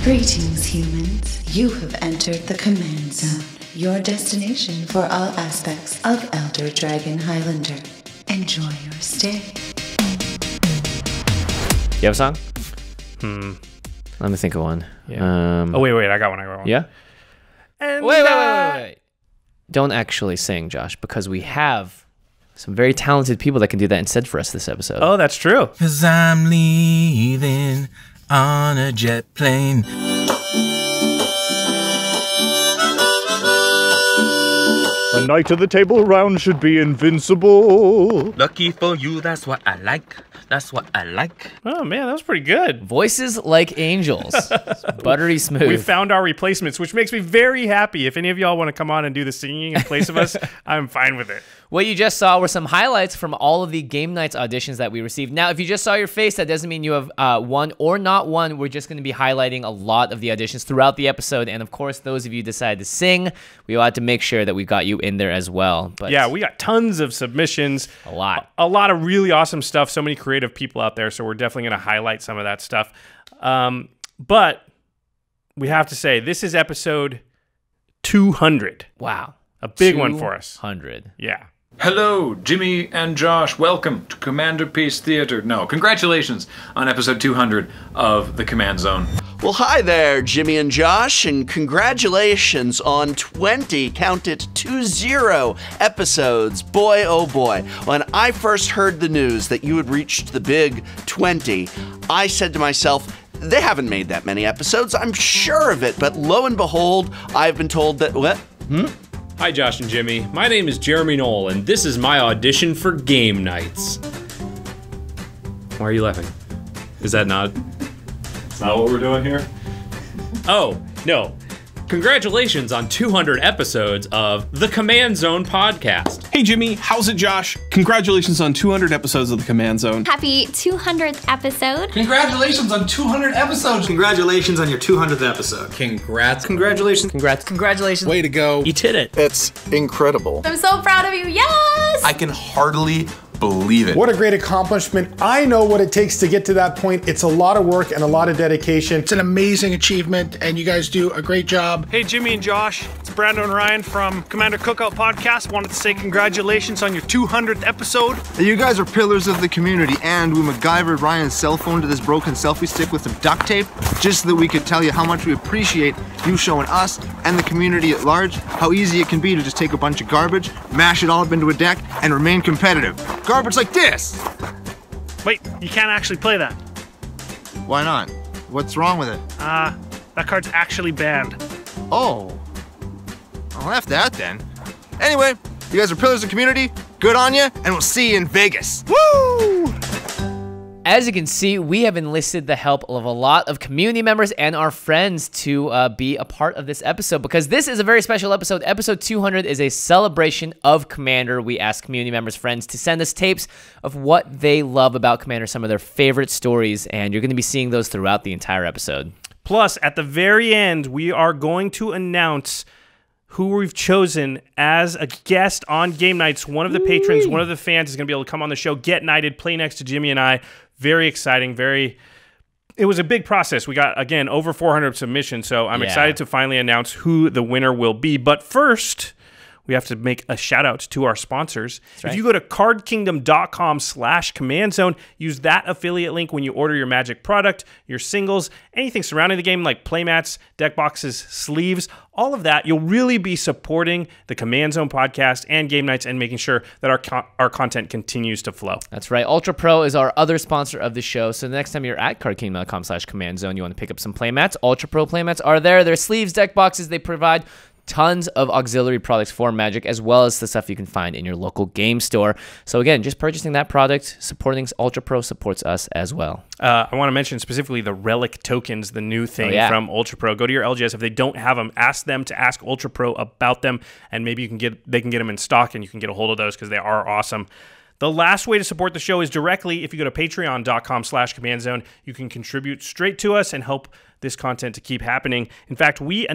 Greetings, humans. You have entered the Command Zone, your destination for all aspects of Elder Dragon Highlander. Enjoy your stay. You have a song? Let me think of one. Yeah. Wait, I got one. Yeah? And Wait. Don't actually sing, Josh, because we have some very talented people that can do that instead for us this episode. Oh, that's true. 'Cause I'm leaving on a jet plane. A knight of the table round should be invincible. Lucky for you, that's what I like. That's what I like. Oh, man, that was pretty good. Voices like angels. Buttery smooth. We found our replacements, which makes me very happy. If any of y'all want to come on and do the singing in place of us, I'm fine with it. What you just saw were some highlights from all of the Game Nights auditions that we received. Now, if you just saw your face, that doesn't mean you have won or not won. We're just going to be highlighting a lot of the auditions throughout the episode. And, of course, those of you who decide to sing, we will have to make sure that we got you in there as well. But yeah, we got tons of submissions. A lot. A lot of really awesome stuff. So many creative people out there. So we're definitely going to highlight some of that stuff. But we have to say, this is episode 200. Wow. A big one for us. 100. Yeah. Hello, Jimmy and Josh. Welcome to Commander Peace Theater. No, congratulations on episode 200 of The Command Zone. Well, hi there, Jimmy and Josh, and congratulations on 20, count it, 20 episodes. Boy, oh boy. When I first heard the news that you had reached the big 20, I said to myself, they haven't made that many episodes, I'm sure of it, but lo and behold, I've been told that, what? Hi, Josh and Jimmy. My name is Jeremy Noel, and this is my audition for Game Nights. Why are you laughing? Is that not... That's not what we're doing here? Oh, no. Congratulations on 200 episodes of the Command Zone podcast. Hey Jimmy, how's it, Josh? Congratulations on 200 episodes of the Command Zone. Happy 200th episode. Congratulations on 200 episodes. Congratulations on your 200th episode. Congrats. Congratulations. Congratulations. Way to go. You did it. It's incredible. I'm so proud of you. Yes! I can hardly believe it. What a great accomplishment. I know what it takes to get to that point. It's a lot of work and a lot of dedication. It's an amazing achievement, and you guys do a great job. Hey, Jimmy and Josh, it's Brando and Ryan from Commander Cookout Podcast. Wanted to say congratulations on your 200th episode. You guys are pillars of the community, and we MacGyvered Ryan's cell phone to this broken selfie stick with some duct tape, just so that we could tell you how much we appreciate you showing us and the community at large how easy it can be to just take a bunch of garbage, mash it all up into a deck, and remain competitive. Garbage like this! Wait, you can't actually play that. Why not? What's wrong with it? That card's actually banned. Oh. I'll have that then. Anyway, you guys are pillars of the community. Good on you, and we'll see you in Vegas. Woo! As you can see, we have enlisted the help of a lot of community members and our friends to be a part of this episode, because this is a very special episode. Episode 200 is a celebration of Commander. We ask community members, friends, to send us tapes of what they love about Commander, some of their favorite stories, and you're going to be seeing those throughout the entire episode. Plus, at the very end, we are going to announce who we've chosen as a guest on Game Nights. One of the patrons, one of the fans is going to be able to come on the show, get knighted, play next to Jimmy and I. Very exciting. It was a big process. We got, again, over 400 submissions, so I'm excited to finally announce who the winner will be. But first, we have to make a shout out to our sponsors. If you go to cardkingdom.com/commandzone, use that affiliate link when you order your Magic product, your singles, anything surrounding the game like playmats, deck boxes, sleeves, all of that. You'll really be supporting the Command Zone podcast and Game Nights and making sure that our content continues to flow. That's right. Ultra Pro is our other sponsor of the show. So the next time you're at cardkingdom.com/commandzone, you want to pick up some playmats. Ultra Pro playmats are there. They're sleeves, deck boxes. They provide tons of auxiliary products for Magic, as well as the stuff you can find in your local game store. So again, just purchasing that product, supporting Ultra Pro supports us as well. I want to mention specifically the Relic tokens, the new thing from Ultra Pro. Go to your LGS. If they don't have them, ask them to ask Ultra Pro about them, and maybe they can get them in stock, and you can get a hold of those because they are awesome. The last way to support the show is directly. If you go to patreon.com/commandzone, you can contribute straight to us and help this content to keep happening. In fact, we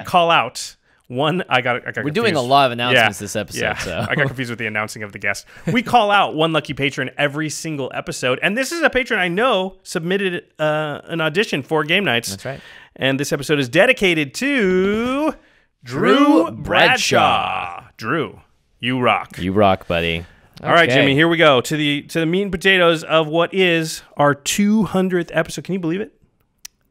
call out One, I got We're confused. doing a lot of announcements this episode. Yeah, So. I got confused with the announcing of the guest. We call out one lucky patron every single episode. And this is a patron I know submitted an audition for Game Nights. That's right. And this episode is dedicated to Drew Bradshaw. Drew, you rock. You rock, buddy. All right, Jimmy, here we go to the meat and potatoes of what is our 200th episode. Can you believe it?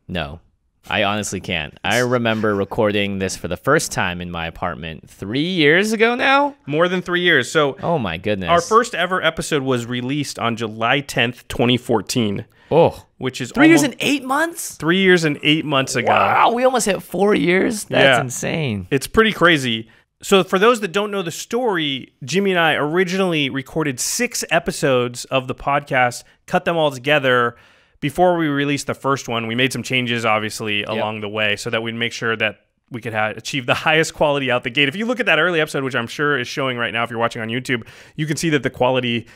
No, I honestly can't. I remember recording this for the first time in my apartment 3 years ago now. More than 3 years. So, oh my goodness. Our first ever episode was released on July 10th, 2014. Oh, which is 3 years and 8 months? 3 years and 8 months ago. Wow, we almost hit 4 years. That's insane. It's pretty crazy. So for those that don't know the story, Jimmy and I originally recorded 6 episodes of the podcast, cut them all together before we released the first one. We made some changes, obviously, along the way so that we'd make sure that we could achieve the highest quality out the gate. If you look at that early episode, which I'm sure is showing right now if you're watching on YouTube, you can see that the quality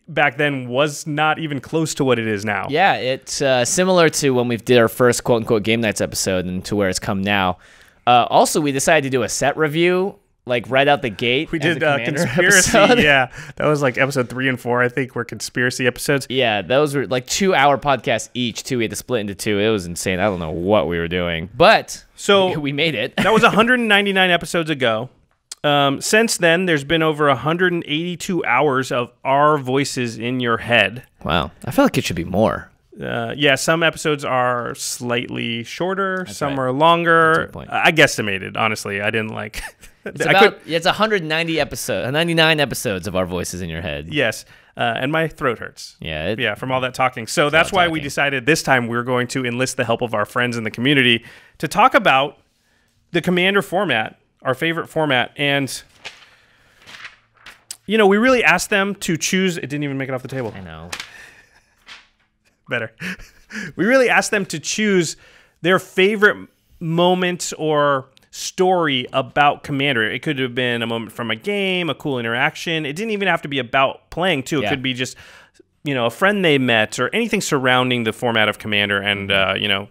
back then was not even close to what it is now. Yeah, it's similar to when we did our first quote-unquote Game Nights episode and to where it's come now. Also, we decided to do a set review like right out the gate. We did conspiracy. Episode. Yeah, that was like episode 3 and 4. I think were conspiracy episodes. Yeah, those were like 2-hour podcasts each too. We had to split into 2. It was insane. I don't know what we were doing, but we made it. That was 199 episodes ago. Since then, there's been over 182 hours of our voices in your head. Wow, I feel like it should be more. Yeah, some episodes are slightly shorter, some are longer. I guesstimated, honestly. I didn't like. It's 190 episodes, 99 episodes of our voices in your head. Yes, and my throat hurts. Yeah, from all that talking. So that's why we decided this time we're going to enlist the help of our friends in the community to talk about the Commander format, our favorite format, and we really asked them to choose. It didn't even make it off the table. I know. Better. We really asked them to choose their favorite moment or story about Commander. It could have been a moment from a game, a cool interaction. It didn't even have to be about playing too. It could be just, a friend they met or anything surrounding the format of Commander and,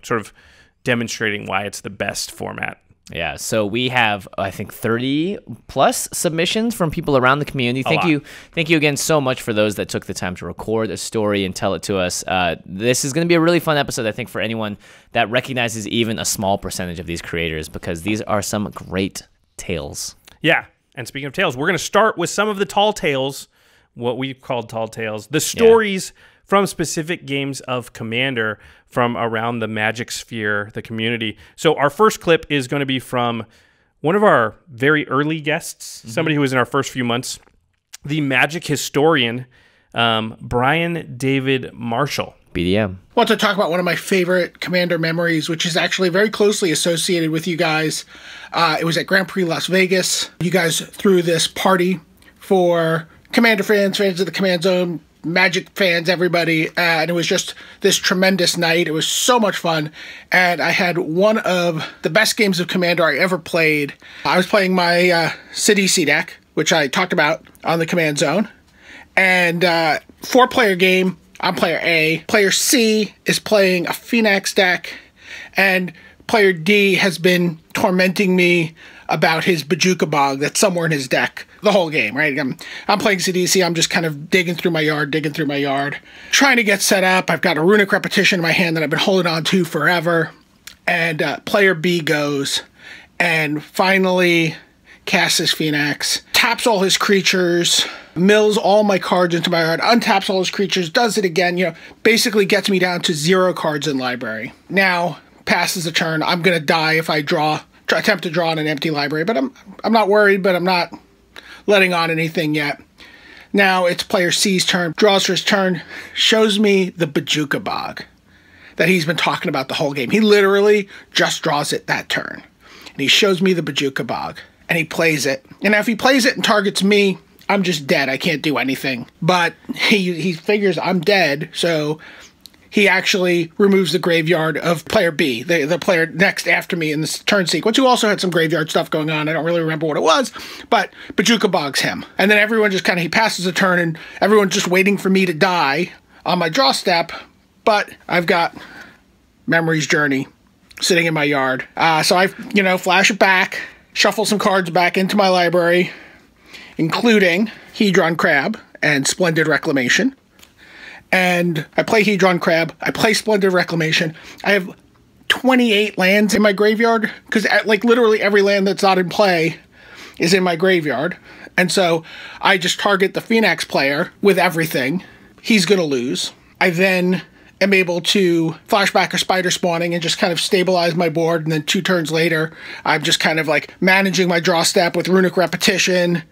sort of demonstrating why it's the best format. Yeah, so we have, I think, 30 plus submissions from people around the community. Thank you again so much for those that took the time to record a story and tell it to us. This is going to be a really fun episode, I think, for anyone that recognizes even a small percentage of these creators, because these are some great tales. Yeah, and speaking of tales, we're going to start with some of the tall tales, what we called tall tales, the stories from specific games of Commander from around the Magic sphere, the community. So our first clip is going to be from one of our very early guests, somebody who was in our first few months, the Magic historian, Brian David Marshall. BDM. I want to talk about one of my favorite Commander memories, which is actually very closely associated with you guys. It was at Grand Prix Las Vegas. You guys threw this party for Commander fans of the Command Zone, Magic fans, everybody, and it was just this tremendous night. It was so much fun, and I had one of the best games of Commander I ever played. I was playing my CDC deck, which I talked about on the Command Zone, and 4-player game. I'm player A. Player C is playing a Phoenix deck, and player D has been tormenting me about his Bajuka Bog that's somewhere in his deck the whole game, right? I'm playing CDC. I'm just kind of digging through my yard, trying to get set up. I've got a Runic Repetition in my hand that I've been holding on to forever. And player B goes, and finally casts his Phoenix, taps all his creatures, mills all my cards into my yard, untaps all his creatures, does it again, basically gets me down to 0 cards in library. Now, passes the turn. I'm going to die if I attempt to draw on an empty library, but I'm not worried, but I'm not letting on anything yet. Now it's player C's turn, draws for his turn, shows me the Bajuka Bog that he's been talking about the whole game. He literally just draws it that turn. And he shows me the Bajuka Bog, and he plays it. And if he plays it and targets me, I'm just dead. I can't do anything. But he figures I'm dead, so he actually removes the graveyard of player B, the player next after me in this turn sequence, who also had some graveyard stuff going on. I don't really remember what it was, but Bajuka Bogs him. And then everyone just he passes a turn, and everyone's just waiting for me to die on my draw step, but I've got Memory's Journey sitting in my yard. So I, flash it back, shuffle some cards back into my library, including Hedron Crab and Splendid Reclamation. And I play Hedron Crab, I play Splendid Reclamation. I have 28 lands in my graveyard, because like literally every land that's not in play is in my graveyard. And so I just target the Phoenix player with everything. He's going to lose. I then am able to flashback a spider spawning and just kind of stabilize my board. And then 2 turns later, I'm just kind of like managing my draw step with Runic Repetition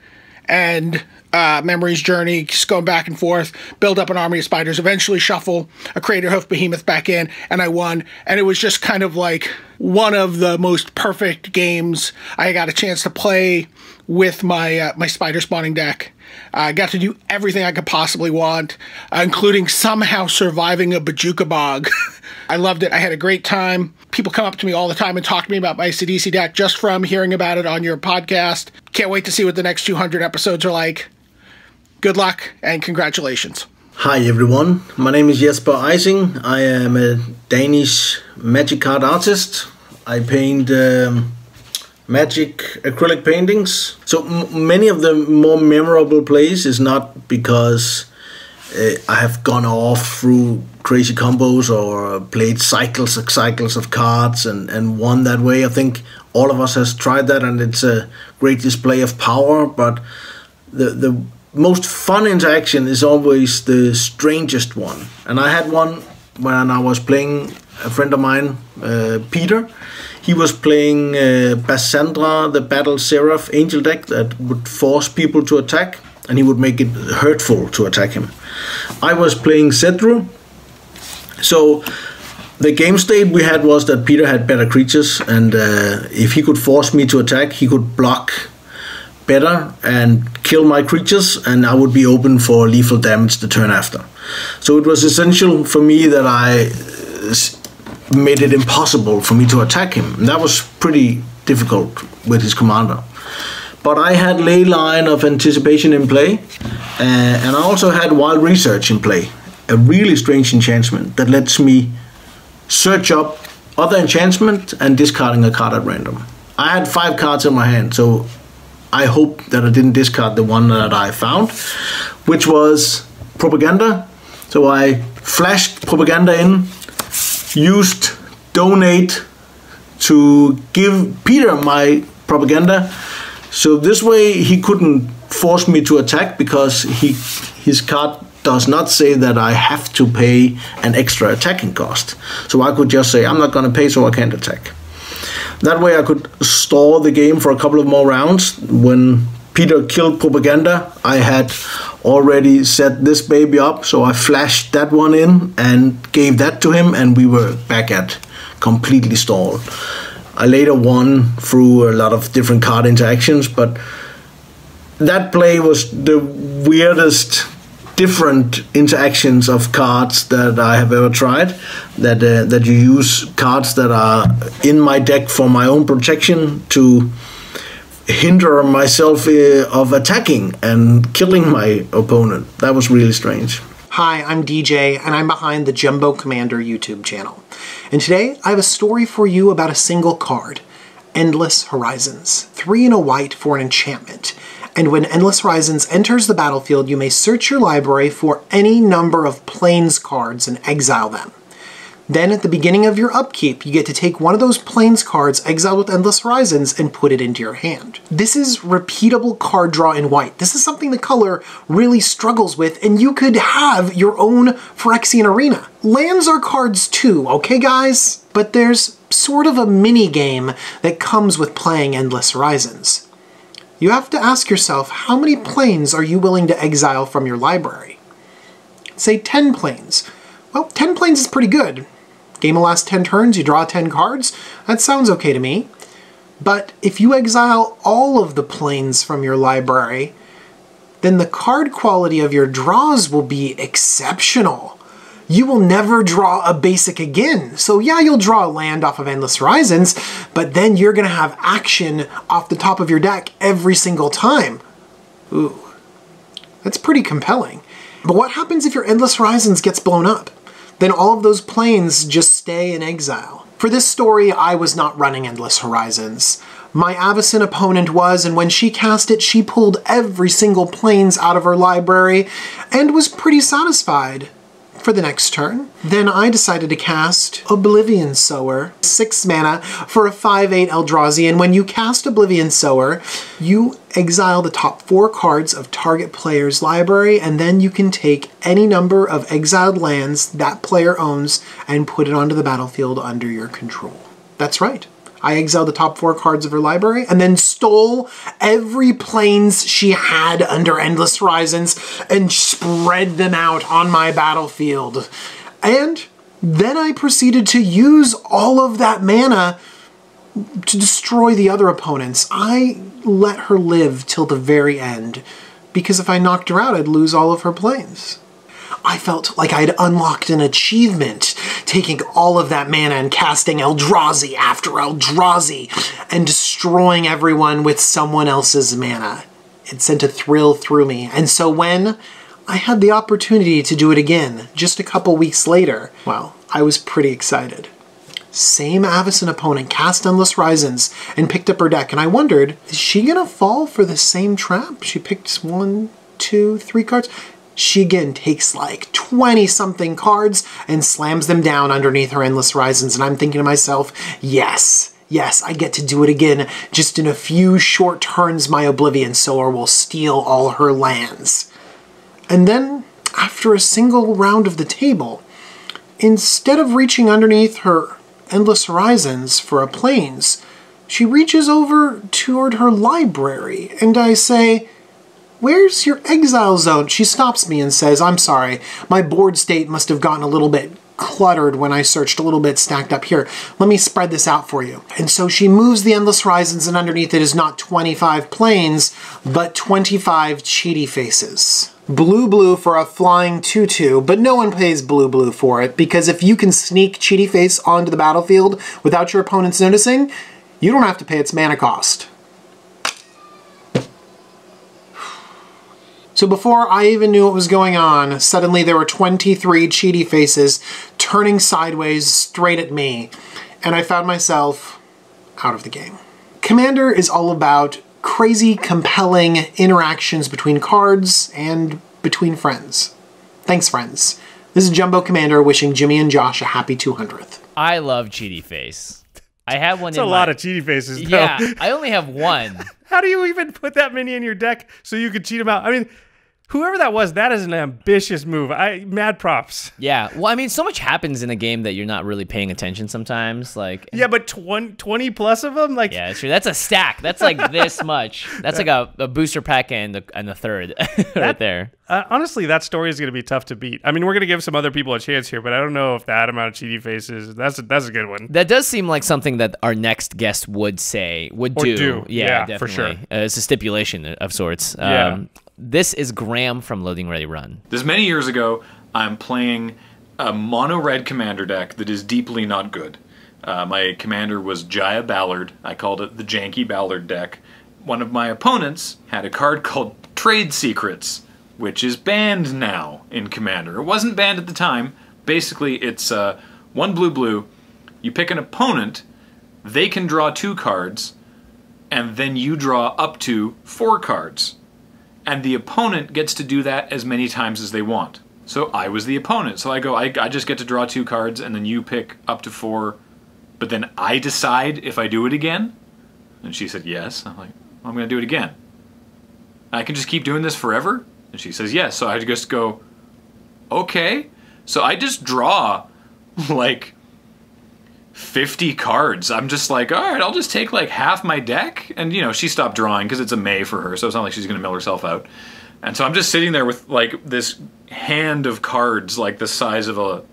and Memory's Journey, just going back and forth, build up an army of spiders, eventually shuffle a Craterhoof Behemoth back in, and I won. And it was just kind of like one of the most perfect games I got a chance to play with my my spider spawning deck. I got to do everything I could possibly want, including somehow surviving a Bajuka Bog. I loved it. I had a great time. People come up to me all the time and talk to me about my AC/DC deck just from hearing about it on your podcast. Can't wait to see what the next 200 episodes are like. Good luck and congratulations. Hi everyone, my name is Jesper Eising. I am a Danish magic card artist. I paint magic acrylic paintings. So many of the more memorable plays is not because I have gone off through crazy combos or played cycles of cards and won that way. I think all of us has tried that, and it's a great display of power, but the most fun interaction is always the strangest one. And I had one when I was playing a friend of mine, Peter. He was playing Bassandra, the Battle Seraph Angel deck that would force people to attack, and he would make it hurtful to attack him. I was playing Zedru. So the game state we had was that Peter had better creatures, and if he could force me to attack, he could block better and kill my creatures, and I would be open for lethal damage the turn after. So it was essential for me that I made it impossible for me to attack him. And that was pretty difficult with his commander. But I had Ley Line of Anticipation in play, and I also had Wild Research in play, a really strange enchantment that lets me search up other enchantment and discarding a card at random. I had 5 cards in my hand, so I hope that I didn't discard the one that I found, which was Propaganda. So I flashed Propaganda in, used Donate to give Peter my Propaganda. So this way he couldn't force me to attack, because his card does not say that I have to pay an extra attacking cost. So I could just say, I'm not going to pay, so I can't attack. That way I could stall the game for a couple of more rounds. When Peter killed Propaganda, I had already set this baby up, so I flashed that one in and gave that to him, and we were back at completely stalled. I later won through a lot of different card interactions, but that play was the weirdest different interactions of cards that I have ever tried. That you use cards that are in my deck for my own protection to hinder myself of attacking and killing my opponent. That was really strange. Hi, I'm DJ, and I'm behind the Jumbo Commander YouTube channel. And today, I have a story for you about a single card, Endless Horizons. 3 and a white for an enchantment. And when Endless Horizons enters the battlefield, you may search your library for any number of Plains cards and exile them. Then at the beginning of your upkeep, you get to take one of those Plains cards exiled with Endless Horizons and put it into your hand. This is repeatable card draw in white. This is something the color really struggles with, and you could have your own Phyrexian Arena. Lands are cards too, okay guys? But there's sort of a mini game that comes with playing Endless Horizons. You have to ask yourself, how many Plains are you willing to exile from your library? Say 10 Plains. Well, 10 Plains is pretty good. Game will last 10 turns, you draw 10 cards. That sounds okay to me. But if you exile all of the Plains from your library, then the card quality of your draws will be exceptional. You will never draw a basic again. So yeah, you'll draw a land off of Endless Horizons, but then you're going to have action off the top of your deck every single time. Ooh, that's pretty compelling. But what happens if your Endless Horizons gets blown up? Then all of those Plains just stay in exile. For this story, I was not running Endless Horizons, my Avacyn opponent was, and when she cast it, she pulled every single planes out of her library and was pretty satisfied for the next turn. Then I decided to cast Oblivion Sower, 6 mana for a 5/8 Eldrazi, and when you cast Oblivion Sower, you exile the top 4 cards of target player's library, and then you can take any number of exiled lands that player owns and put it onto the battlefield under your control. That's right. I exiled the top 4 cards of her library and then stole every planes she had under Endless Horizons and spread them out on my battlefield. And then I proceeded to use all of that mana to destroy the other opponents. I let her live till the very end, because if I knocked her out, I'd lose all of her planes. I felt like I'd unlocked an achievement, taking all of that mana and casting Eldrazi after Eldrazi and destroying everyone with someone else's mana. It sent a thrill through me. And so when I had the opportunity to do it again, just a couple weeks later, well, I was pretty excited. Same Avacyn opponent cast Endless Horizons and picked up her deck, and I wondered, is she gonna fall for the same trap? She picked 1, 2, 3 cards. She again takes like 20-something cards and slams them down underneath her Endless Horizons, and I'm thinking to myself, yes, I get to do it again. Just in a few short turns, my Oblivion Sower will steal all her lands. And then, after a single round of the table, instead of reaching underneath her Endless Horizons for a plains, she reaches over toward her library, and I say, "Where's your exile zone?" She stops me and says, "I'm sorry, my board state must have gotten a little bit cluttered when I searched, a little bit stacked up here. Let me spread this out for you." And so she moves the Endless Horizons, and underneath it is not 25 planes, but 25 cheaty faces. Blue for a flying 2/2, but no one pays blue for it, because if you can sneak cheaty face onto the battlefield without your opponents noticing, you don't have to pay its mana cost. So before I even knew what was going on, suddenly there were 23 cheaty faces turning sideways straight at me, and I found myself out of the game. Commander is all about crazy, compelling interactions between cards and between friends. Thanks, friends. This is Jumbo Commander wishing Jimmy and Josh a happy 200th. I love cheaty face. I have one. It's a lot of cheaty faces, though. Yeah, I only have one. How do you even put that many in your deck so you could cheat them out? I mean, whoever that was, that is an ambitious move. Mad props. Yeah. Well, I mean, so much happens in a game that you're not really paying attention sometimes. Like, yeah, but 20 plus of them? Like, yeah, it's true. That's a stack. That's like this much. That's like a booster pack and the third right there. Honestly, that story is going to be tough to beat. I mean, we're going to give some other people a chance here, but I don't know if that amount of cheaty faces, that's a good one. That does seem like something that our next guest would do. Yeah, definitely. For sure. It's a stipulation of sorts. Yeah. This is Graham from Loading Ready Run. This many years ago, I'm playing a mono-red commander deck that is deeply not good. My commander was Jaya Ballard. I called it the Janky Ballard deck. One of my opponents had a card called Trade Secrets, which is banned now in Commander. It wasn't banned at the time. Basically, it's 1 blue. You pick an opponent, they can draw 2 cards, and then you draw up to 4 cards. And the opponent gets to do that as many times as they want. So I was the opponent. So I go, I just get to draw 2 cards, and then you pick up to 4, but then I decide if I do it again? And she said, yes. I'm like, well, I'm going to do it again. I can just keep doing this forever? And she says, yes. So I just go, okay. So I just draw, like, 50 cards. I'm just like, all right, I'll just take like half my deck. And, you know, she stopped drawing because it's a May for her, so it's not like she's going to mill herself out. And so I'm just sitting there with like this hand of cards like the size of a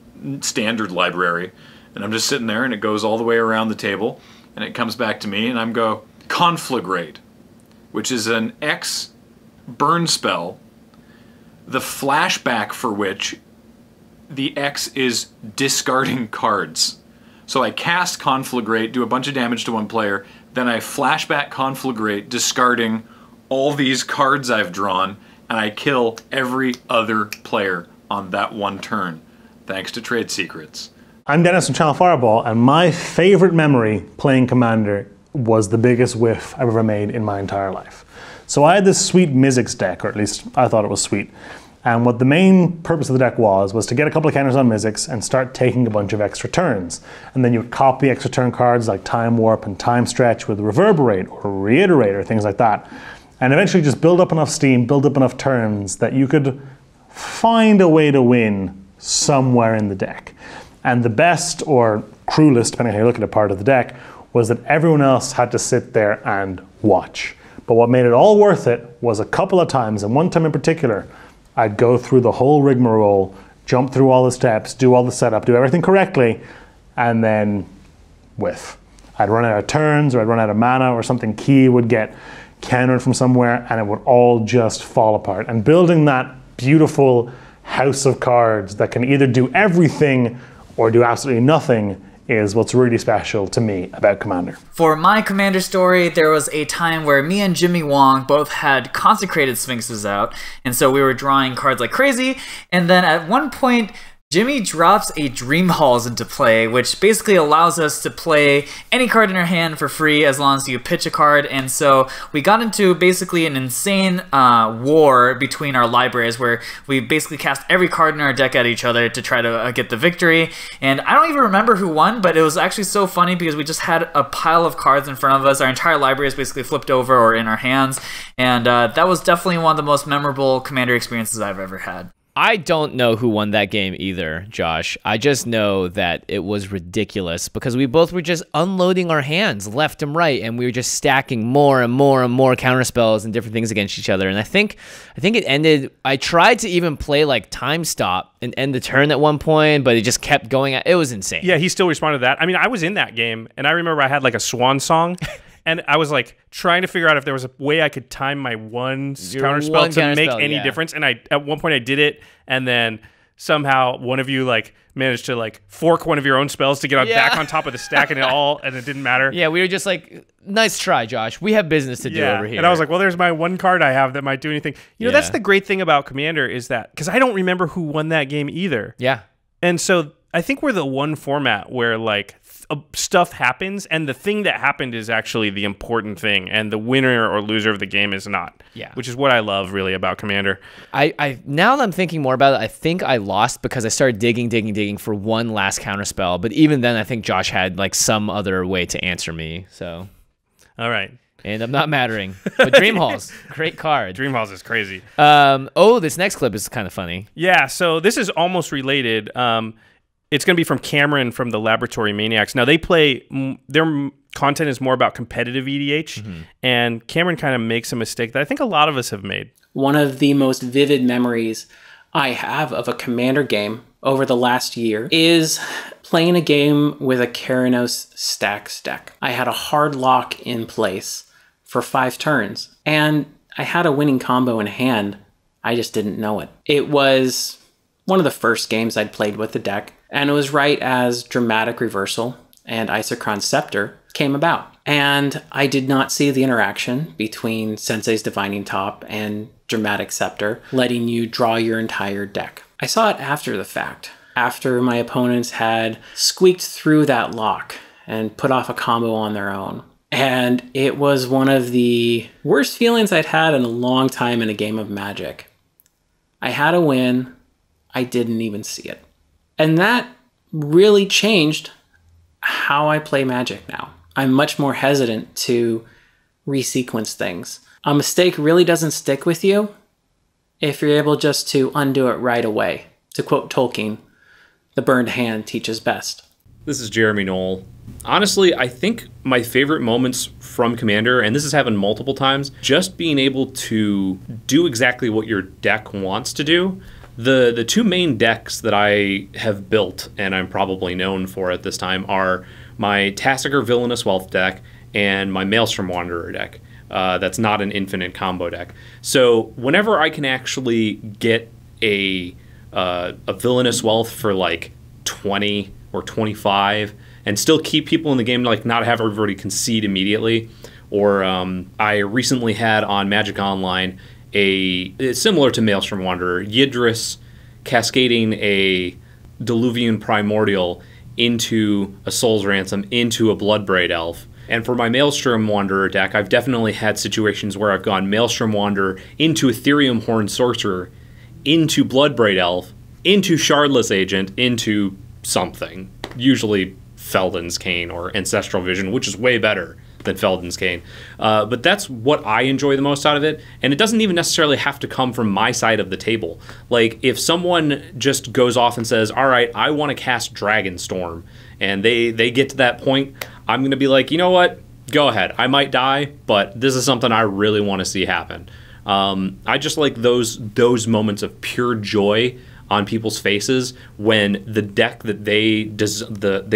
standard library. And I'm just sitting there, and it goes all the way around the table, and it comes back to me, and I'm go, Conflagrate, which is an X burn spell, the flashback for which the X is discarding cards. So I cast Conflagrate, do a bunch of damage to one player, then I flashback Conflagrate, discarding all these cards I've drawn, and I kill every other player on that one turn, thanks to Trade Secrets. I'm Dennis from Channel Fireball, and my favorite memory playing Commander was the biggest whiff I've ever made in my entire life. So I had this sweet Mizzix deck, or at least I thought it was sweet. And what the main purpose of the deck was to get a couple of counters on Mizzix and start taking a bunch of extra turns. And then you would copy extra turn cards like Time Warp and Time Stretch with Reverberate or Reiterate or things like that. And eventually just build up enough steam, build up enough turns that you could find a way to win somewhere in the deck. And the best or cruelest, depending on how you look at it, part of the deck was that everyone else had to sit there and watch. But what made it all worth it was a couple of times, and one time in particular, I'd go through the whole rigmarole, jump through all the steps, do all the setup, do everything correctly, and then whiff. I'd run out of turns, or I'd run out of mana, or something key would get countered from somewhere, and it would all just fall apart. And building that beautiful house of cards that can either do everything or do absolutely nothing is what's really special to me about Commander. For my Commander story, there was a time where me and Jimmy Wong both had Consecrated Sphinxes out, and so we were drawing cards like crazy, and then at one point, Jimmy drops a Dream Halls into play, which basically allows us to play any card in our hand for free as long as you pitch a card. And so we got into basically an insane war between our libraries where we basically cast every card in our deck at each other to try to get the victory. And I don't even remember who won, but it was actually so funny because we just had a pile of cards in front of us. Our entire library is basically flipped over or in our hands. And that was definitely one of the most memorable Commander experiences I've ever had. I don't know who won that game either, Josh. I just know that it was ridiculous because we both were just unloading our hands left and right, and we were just stacking more and more and more counterspells and different things against each other. And I think it ended. I tried to even play like Time Stop and end the turn at one point, but it just kept going. It was insane. Yeah, he still responded to that. I mean, I was in that game, and I remember I had like a swan song. And I was like trying to figure out if there was a way I could time my one counterspell to make any difference. And at one point I did it, and then somehow one of you like managed to like fork one of your own spells to get back on top of the stack, and it didn't matter. Yeah, we were just like, nice try, Josh. We have business to do over here. And I was like, well, there's my one card I have that might do anything. You know, that's the great thing about Commander is that because I don't remember who won that game either. Yeah, and so I think we're the one format where like stuff happens, and the thing that happened is actually the important thing, and the winner or loser of the game is not. Yeah, which is what I love really about Commander. I now that I'm thinking more about it, I think I lost because I started digging for one last counterspell. But even then, I think Josh had like some other way to answer me. So, all right. And I'm not mattering. But Dream Halls, great card. Dream Halls is crazy. This next clip is kind of funny. Yeah, so this is almost related. It's going to be from Cameron from the Laboratory Maniacs. Now, they play, their content is more about competitive EDH, and Cameron kind of makes a mistake that I think a lot of us have made. One of the most vivid memories I have of a Commander game over the last year is playing a game with a Keranos Stacks deck. I had a hard lock in place for 5 turns, and I had a winning combo in hand. I just didn't know it. It was one of the first games I'd played with the deck, and it was right as Dramatic Reversal and Isochron Scepter came about. And I did not see the interaction between Sensei's Divining Top and Dramatic Scepter, letting you draw your entire deck. I saw it after the fact, after my opponents had squeaked through that lock and put off a combo on their own. And it was one of the worst feelings I'd had in a long time in a game of Magic. I had a win, I didn't even see it. And that really changed how I play Magic now. I'm much more hesitant to resequence things. A mistake really doesn't stick with you if you're able just to undo it right away. To quote Tolkien, the burned hand teaches best. This is Jeremy Noel. Honestly, I think my favorite moments from Commander, and this has happened multiple times, just being able to do exactly what your deck wants to do. The 2 main decks that I have built, and I'm probably known for at this time, are my Tassiger Villainous Wealth deck and my Maelstrom Wanderer deck. That's not an infinite combo deck. So whenever I can actually get a Villainous Wealth for like 20 or 25 and still keep people in the game, like not have everybody concede immediately, or I recently had on Magic Online it's similar to Maelstrom Wanderer, Yidris cascading a Diluvian Primordial into a Soul's Ransom, into a Bloodbraid Elf, And for my Maelstrom Wanderer deck, I've definitely had situations where I've gone Maelstrom Wanderer into Ethereum Horn Sorcerer, into Bloodbraid Elf, into Shardless Agent, into something. Usually Felden's Cane or Ancestral Vision, which is way better than Felden's Cane. But that's what I enjoy the most out of it. And it doesn't even necessarily have to come from my side of the table. Like, if someone just goes off and says, all right, I want to cast Dragonstorm, and they get to that point, I'm going to be like, you know what? Go ahead. I might die, but this is something I really want to see happen. I just like those moments of pure joy on people's faces when the deck that they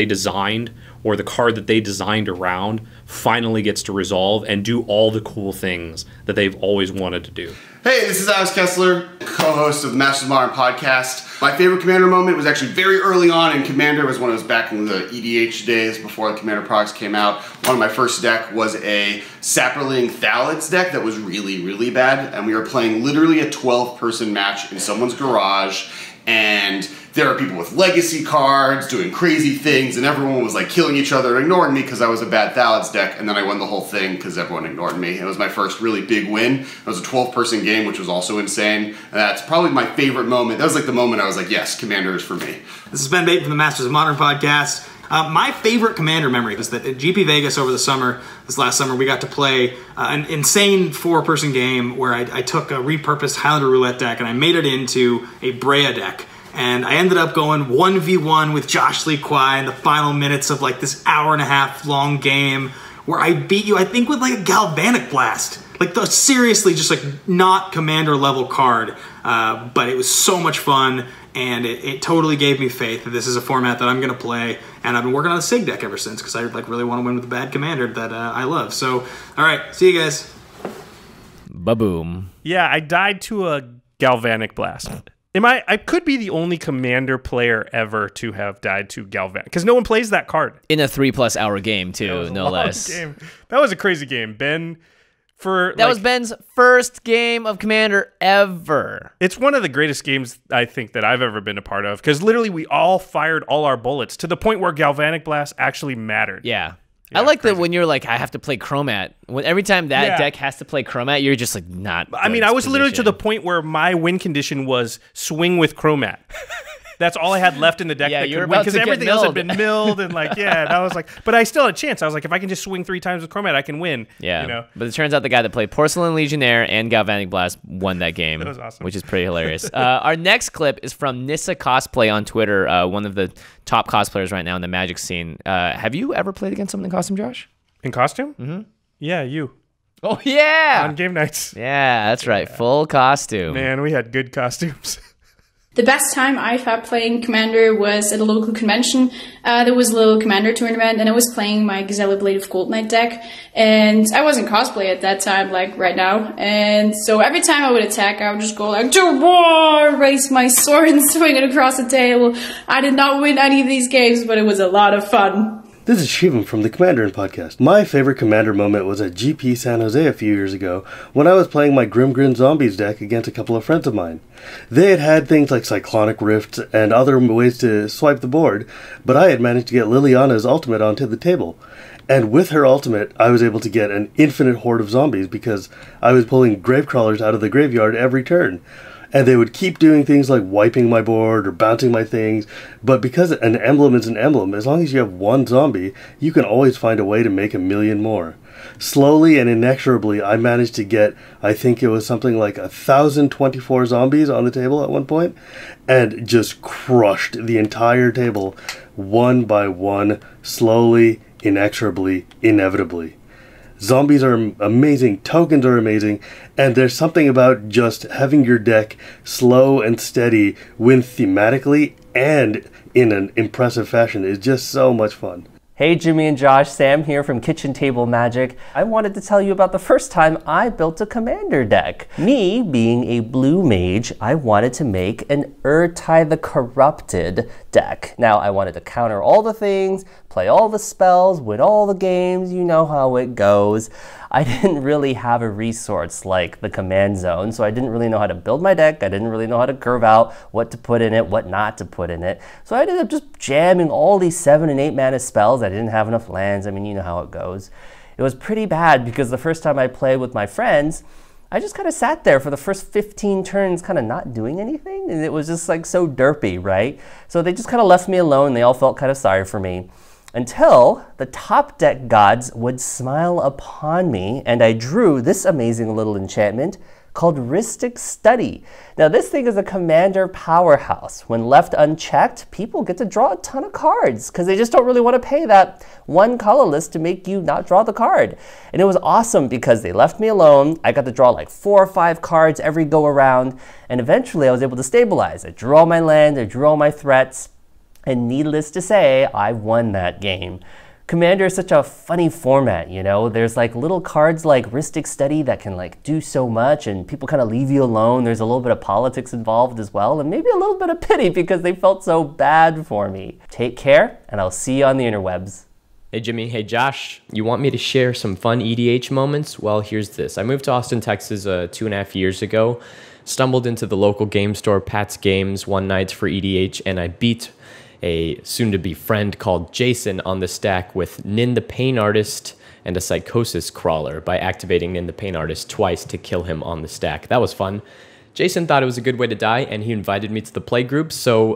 designed or the card that they designed around finally gets to resolve and do all the cool things that they've always wanted to do. Hey, this is Alex Kessler, co-host of the Masters of Modern podcast. My favorite Commander moment was actually very early on in Commander. It was when I was back in the EDH days before the Commander products came out. One of my first deck was a Sapperling Thalids deck that was really, really bad. And we were playing literally a 12-person match in someone's garage. And there are people with legacy cards doing crazy things, and everyone was like killing each other and ignoring me because I was a bad Thalids deck, and then I won the whole thing because everyone ignored me. It was my first really big win. It was a 12-person game, which was also insane, and that's probably my favorite moment. That was like the moment I was like, yes, Commander is for me. This is Ben Bate from the Masters of Modern podcast. My favorite Commander memory was that at GP Vegas over the summer, this last summer, we got to play an insane 4-person game where I took a repurposed Highlander Roulette deck and I made it into a Brea deck. And I ended up going 1v1 with Josh Lee Kwai in the final minutes of like this hour-and-a-half long game where I beat you, I think, with like a Galvanic Blast. Like, seriously, just like not Commander level card. But it was so much fun, and it totally gave me faith that this is a format that I'm going to play. And I've been working on a SIG deck ever since because I like really want to win with a bad Commander that I love. So, all right, see you guys. Ba-boom. Yeah, I died to a Galvanic Blast. I could be the only Commander player ever to have died to Galvanic, because no one plays that card. In a 3+ hour game, too, no less. Game. That was a crazy game. Ben, that was Ben's first game of Commander ever. It's one of the greatest games, I think, that I've ever been a part of, because literally we all fired all our bullets to the point where Galvanic Blast actually mattered. Yeah. I like that when you're like, I have to play Chromat. Every time that deck has to play Chromat, you're just like not. I mean, I was literally to the point where my win condition was swing with Chromat. That's all I had left in the deck that could win, because everything else had been milled and like, and I was like, but I still had a chance. I was like, if I can just swing 3 times with Chromat, I can win. Yeah, you know? But it turns out the guy that played Porcelain Legionnaire and Galvanic Blast won that game. That was awesome. Which is pretty hilarious. Our next clip is from Nissa Cosplay on Twitter, one of the top cosplayers right now in the Magic scene. Have you ever played against someone in costume, Josh? In costume? Mm-hmm. Yeah, you. Oh, yeah! On game nights. Yeah, that's right. Full costume. Man, we had good costumes. The best time I've had playing Commander was at a local convention. There was a little Commander tournament, and I was playing my Gazella Blade of Gold Knight deck. And I wasn't cosplay at that time, like right now. And so every time I would attack, I would just go like, to war! Raise my sword and swing it across the table. I did not win any of these games, but it was a lot of fun. This is Shivam from the Commander podcast. My favorite Commander moment was at GP San Jose a few years ago when I was playing my Grimgrin Zombies deck against a couple of friends of mine. They had things like Cyclonic Rifts and other ways to swipe the board, but I had managed to get Liliana's ultimate onto the table. And with her ultimate, I was able to get an infinite horde of zombies because I was pulling Gravecrawlers out of the graveyard every turn. And they would keep doing things like wiping my board or bouncing my things. But because an emblem is an emblem, as long as you have one zombie, you can always find a way to make 1,000,000 more. Slowly and inexorably, I managed to get, I think it was something like 1,024 zombies on the table at one point, and just crushed the entire table one by one, slowly, inexorably, inevitably. Zombies are amazing, tokens are amazing, and there's something about just having your deck slow and steady win thematically and in an impressive fashion is just so much fun. Hey Jimmy and Josh, Sam here from Kitchen Table Magic. I wanted to tell you about the first time I built a Commander deck. Me, being a blue mage, I wanted to make an Urtai the Corrupted deck. Now, I wanted to counter all the things, play all the spells, win all the games, you know how it goes. I didn't really have a resource like the command zone, so I didn't really know how to build my deck. I didn't really know how to curve out what to put in it, what not to put in it. So I ended up just jamming all these 7 and 8 mana spells. I didn't have enough lands. I mean, you know how it goes. It was pretty bad because the first time I played with my friends, I just kind of sat there for the first 15 turns kind of not doing anything, and it was just like so derpy, right? So they just kind of left me alone. They all felt kind of sorry for me until the top deck gods would smile upon me, and I drew this amazing little enchantment called Rhystic Study. Now this thing is a commander powerhouse. When left unchecked, people get to draw a ton of cards because they just don't really want to pay that 1 colorless to make you not draw the card. And it was awesome because they left me alone. I got to draw like 4 or 5 cards every go around, and eventually I was able to stabilize. I drew all my land, I drew all my threats, and needless to say, I won that game. Commander is such a funny format, you know? There's like little cards like Rhystic Study that can like do so much, and people kind of leave you alone. There's a little bit of politics involved as well, and maybe a little bit of pity because they felt so bad for me. Take care, and I'll see you on the interwebs. Hey Jimmy, hey Josh. You want me to share some fun EDH moments? Well, here's this. I moved to Austin, Texas 2.5 years ago. Stumbled into the local game store, Pat's Games, one night for EDH, and I beat a soon-to-be friend called Jason on the stack with Nin the Pain Artist and a Psychosis Crawler by activating Nin the Pain Artist twice to kill him on the stack. That was fun. Jason thought it was a good way to die, and he invited me to the play group. So,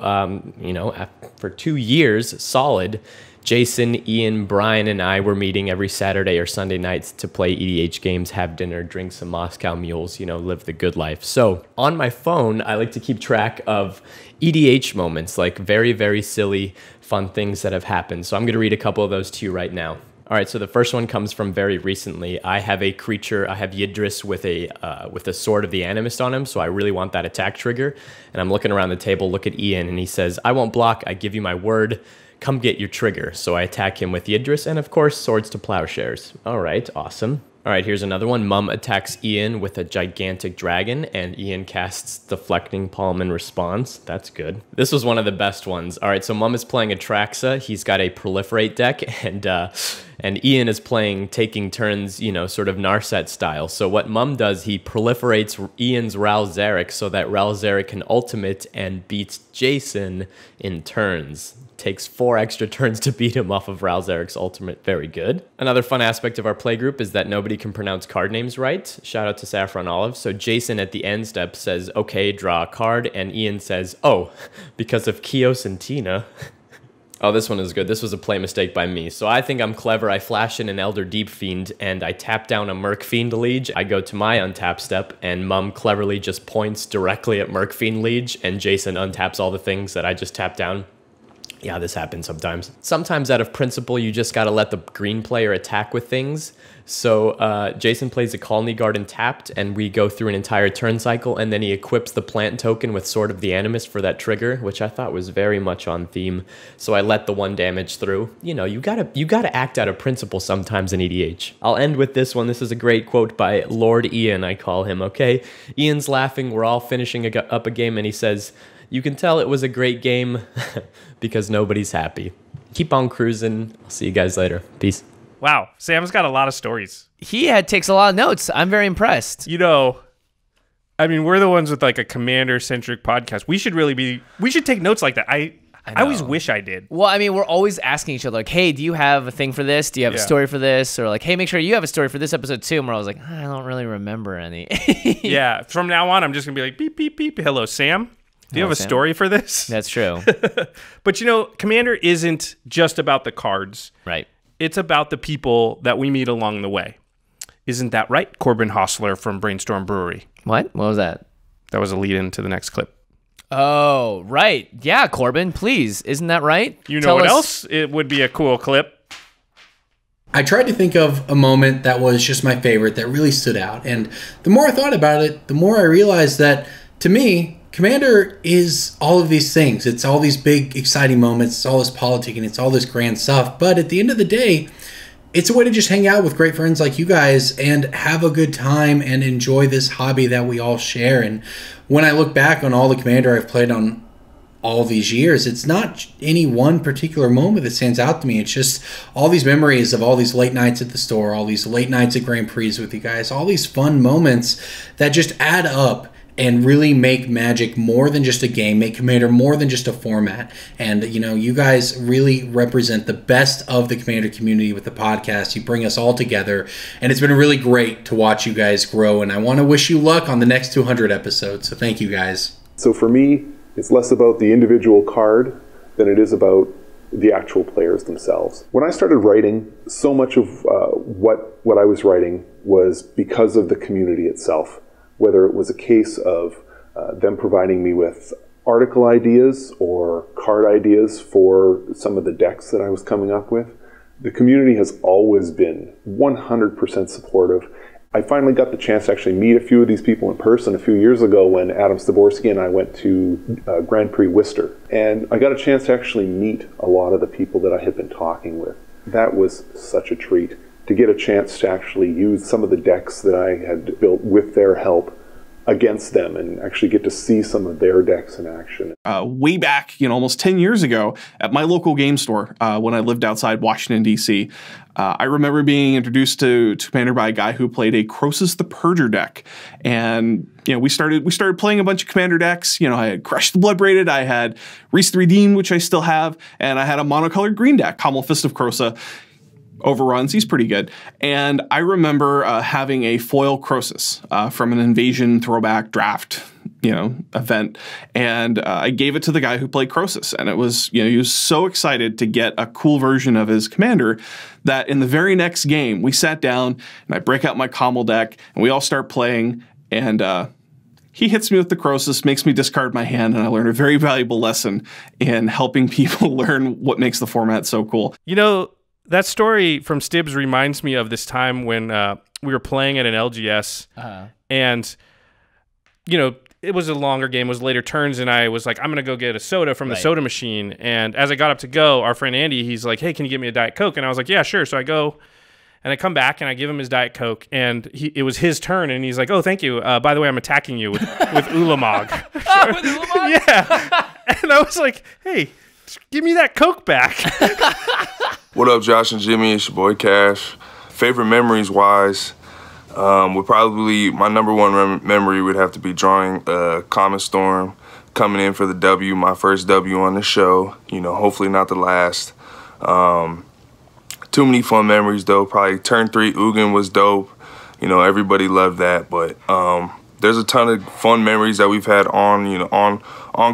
you know, for 2 years solid, Jason, Ian, Brian, and I were meeting every Saturday or Sunday nights to play EDH games, have dinner, drink some Moscow mules, you know, live the good life. So on my phone, I like to keep track of EDH moments, like very, very silly, fun things that have happened. So I'm going to read a couple of those to you right now. All right, so the first one comes from very recently. I have a creature, I have Yidris with a Sword of the Animist on him, so I really want that attack trigger. And I'm looking around the table, look at Ian, and he says, I won't block, I give you my word. Come get your trigger. So I attack him with Yidris and, of course, Swords to Plowshares. All right, awesome. All right, here's another one. Mum attacks Ian with a gigantic dragon, and Ian casts Deflecting Palm in response. That's good. This was one of the best ones. All right, so Mum is playing Atraxa. He's got a Proliferate deck, and Ian is playing Taking Turns, you know, sort of Narset style. So what Mum does, he proliferates Ian's Ral Zarek so that Ral Zarek can ultimate and beats Jason in turns. Takes 4 extra turns to beat him off of Ral Zarek's ultimate. Very good. Another fun aspect of our playgroup is that nobody can pronounce card names right. Shout out to Saffron Olive. So Jason at the end step says, okay, draw a card, and Ian says, oh, because of Kios and Tina. Oh, this one is good. This was a play mistake by me. So I think I'm clever. I flash in an Elder Deep Fiend, and I tap down a Merc Fiend Liege. I go to my untap step, and Mum cleverly just points directly at Merc Fiend Liege, and Jason untaps all the things that I just tapped down. Yeah, this happens sometimes. Sometimes out of principle, you just gotta let the green player attack with things. So Jason plays a Colony Garden tapped, and we go through an entire turn cycle, and then he equips the plant token with Sword of the Animist for that trigger, which I thought was very much on theme. So I let the 1 damage through. You know, you gotta act out of principle sometimes in EDH. I'll end with this one. This is a great quote by Lord Ian, I call him, okay? Ian's laughing, we're all finishing up a game, and he says, you can tell it was a great game because nobody's happy. Keep on cruising. I'll see you guys later. Peace. Wow, Sam's got a lot of stories. He takes a lot of notes. I'm very impressed. You know, I mean, we're the ones with like a commander-centric podcast. We should take notes like that. I always wish I did. Well, I mean, we're always asking each other, like, hey, do you have a thing for this? Do you have a story for this? Or like, hey, make sure you have a story for this episode too. And we're always like, I don't really remember any. Yeah, from now on, I'm just going to be like, beep, beep, beep. Hello, Sam. Do you have a story for this? That's true. But, you know, Commander isn't just about the cards. Right. It's about the people that we meet along the way. Isn't that right, Corbin Hostler from Brainstorm Brewery? What? What was that? That was a lead-in to the next clip. Oh, right. Yeah, Corbin, please. Isn't that right? You know what else? It would be a cool clip. I tried to think of a moment that was just my favorite, that really stood out. And the more I thought about it, the more I realized that, to me, Commander is all of these things. It's all these big, exciting moments. It's all this politicking. It's all this grand stuff. But at the end of the day, it's a way to just hang out with great friends like you guys and have a good time and enjoy this hobby that we all share. And when I look back on all the Commander I've played on all these years, it's not any one particular moment that stands out to me. It's just all these memories of all these late nights at the store, all these late nights at Grand Prix with you guys, all these fun moments that just add up and really make Magic more than just a game, make Commander more than just a format. And, you know, you guys really represent the best of the Commander community with the podcast. You bring us all together, and it's been really great to watch you guys grow, and I want to wish you luck on the next 200 episodes. So thank you, guys. So for me, it's less about the individual card than it is about the actual players themselves. When I started writing, so much of what I was writing was because of the community itself. Whether it was a case of them providing me with article ideas or card ideas for some of the decks that I was coming up with, the community has always been 100% supportive. I finally got the chance to actually meet a few of these people in person a few years ago when Adam Staborski and I went to Grand Prix Worcester. And I got a chance to actually meet a lot of the people that I had been talking with. That was such a treat, to get a chance to actually use some of the decks that I had built with their help against them and actually get to see some of their decks in action. Way back, almost 10 years ago at my local game store when I lived outside Washington, D.C., I remember being introduced to Commander by a guy who played a Croesus the Purger deck. And, we started playing a bunch of Commander decks. I had Crush the Bloodbraided, I had Reese the Redeemed, which I still have, and I had a monocolored green deck, Commel Fist of Croesus. Overruns, he's pretty good. And I remember having a foil Croesus from an Invasion throwback draft, event. And I gave it to the guy who played Croesus. And it was, he was so excited to get a cool version of his commander that in the very next game, we sat down and I break out my Commel deck and we all start playing. And he hits me with the Croesus, makes me discard my hand, and I learned a very valuable lesson in helping people learn what makes the format so cool. That story from Stibbs reminds me of this time when we were playing at an LGS, and it was a longer game, it was later turns, and I was like, I'm gonna go get a soda from the soda machine. And as I got up to go, our friend Andy, he's like, hey, can you get me a Diet Coke? And I was like, yeah, sure. So I go and I come back and I give him his Diet Coke, and it was his turn, and he's like, oh, thank you. By the way, I'm attacking you with Ulamog. With Ulamog? Yeah. And I was like, hey, give me that Coke back. What up, Josh and Jimmy? It's your boy Cash. Favorite memories wise, would probably, my number one memory would have to be drawing Common Storm, coming in for the W, my first W on the show, hopefully not the last. Too many fun memories though. Probably turn 3 Ugin was dope. Everybody loved that, but there's a ton of fun memories that we've had on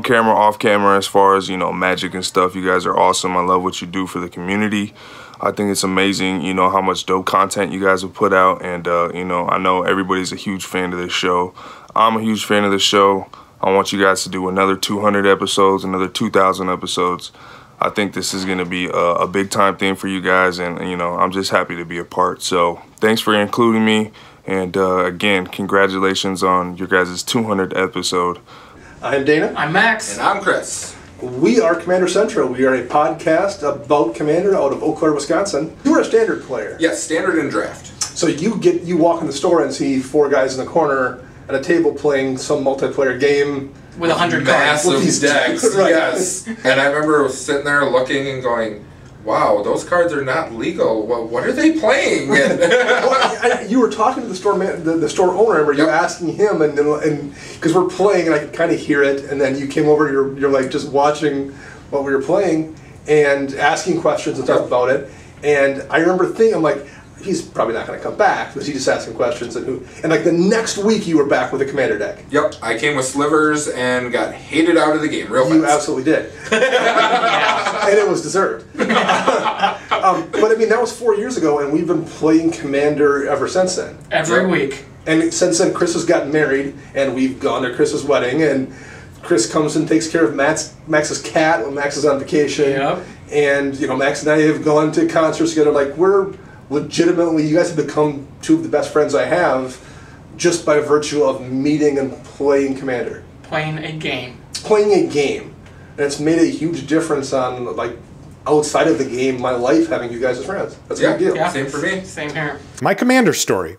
camera, off camera, as far as, Magic and stuff. You guys are awesome. I love what you do for the community. I think it's amazing, how much dope content you guys have put out. And, I know everybody's a huge fan of this show. I'm a huge fan of the show. I want you guys to do another 200 episodes, another 2,000 episodes. I think this is going to be a big time thing for you guys. And, I'm just happy to be a part. So thanks for including me. And again, congratulations on your guys' 200th episode. I'm Dana. I'm Max. And I'm Chris. We are Commander Central. We are a podcast about Commander out of Eau Claire, Wisconsin. You are a standard player. Yes, standard and draft. So you walk in the store and see 4 guys in the corner at a table playing some multiplayer game. With 100 cards. Massive decks, right. Yes. And I remember sitting there looking and going, wow, those cards are not legal. Well, what are they playing? Well, you were talking to the store the store owner. I remember you asking him, and because we're playing, and I could kind of hear it. And then you came over. You're like just watching what we were playing and asking questions and stuff about it. And I remember thinking, I'm like, he's probably not going to come back because he's just asking questions. And like the next week, you were back with a Commander deck. Yep, I came with slivers and got hated out of the game real fast. You absolutely did. And it was deserved. But I mean, that was 4 years ago, and we've been playing Commander ever since then. Every week. And since then, Chris has gotten married, and we've gone to Chris's wedding, and Chris comes and takes care of Max's cat when Max is on vacation. Yep. And, Max and I have gone to concerts together. Like, we're legitimately, you guys have become 2 of the best friends I have just by virtue of meeting and playing Commander. Playing a game. Playing a game. And it's made a huge difference on, like, outside of the game, my life, having you guys as friends. That's a big deal. Yeah, same for me. Same here. My Commander story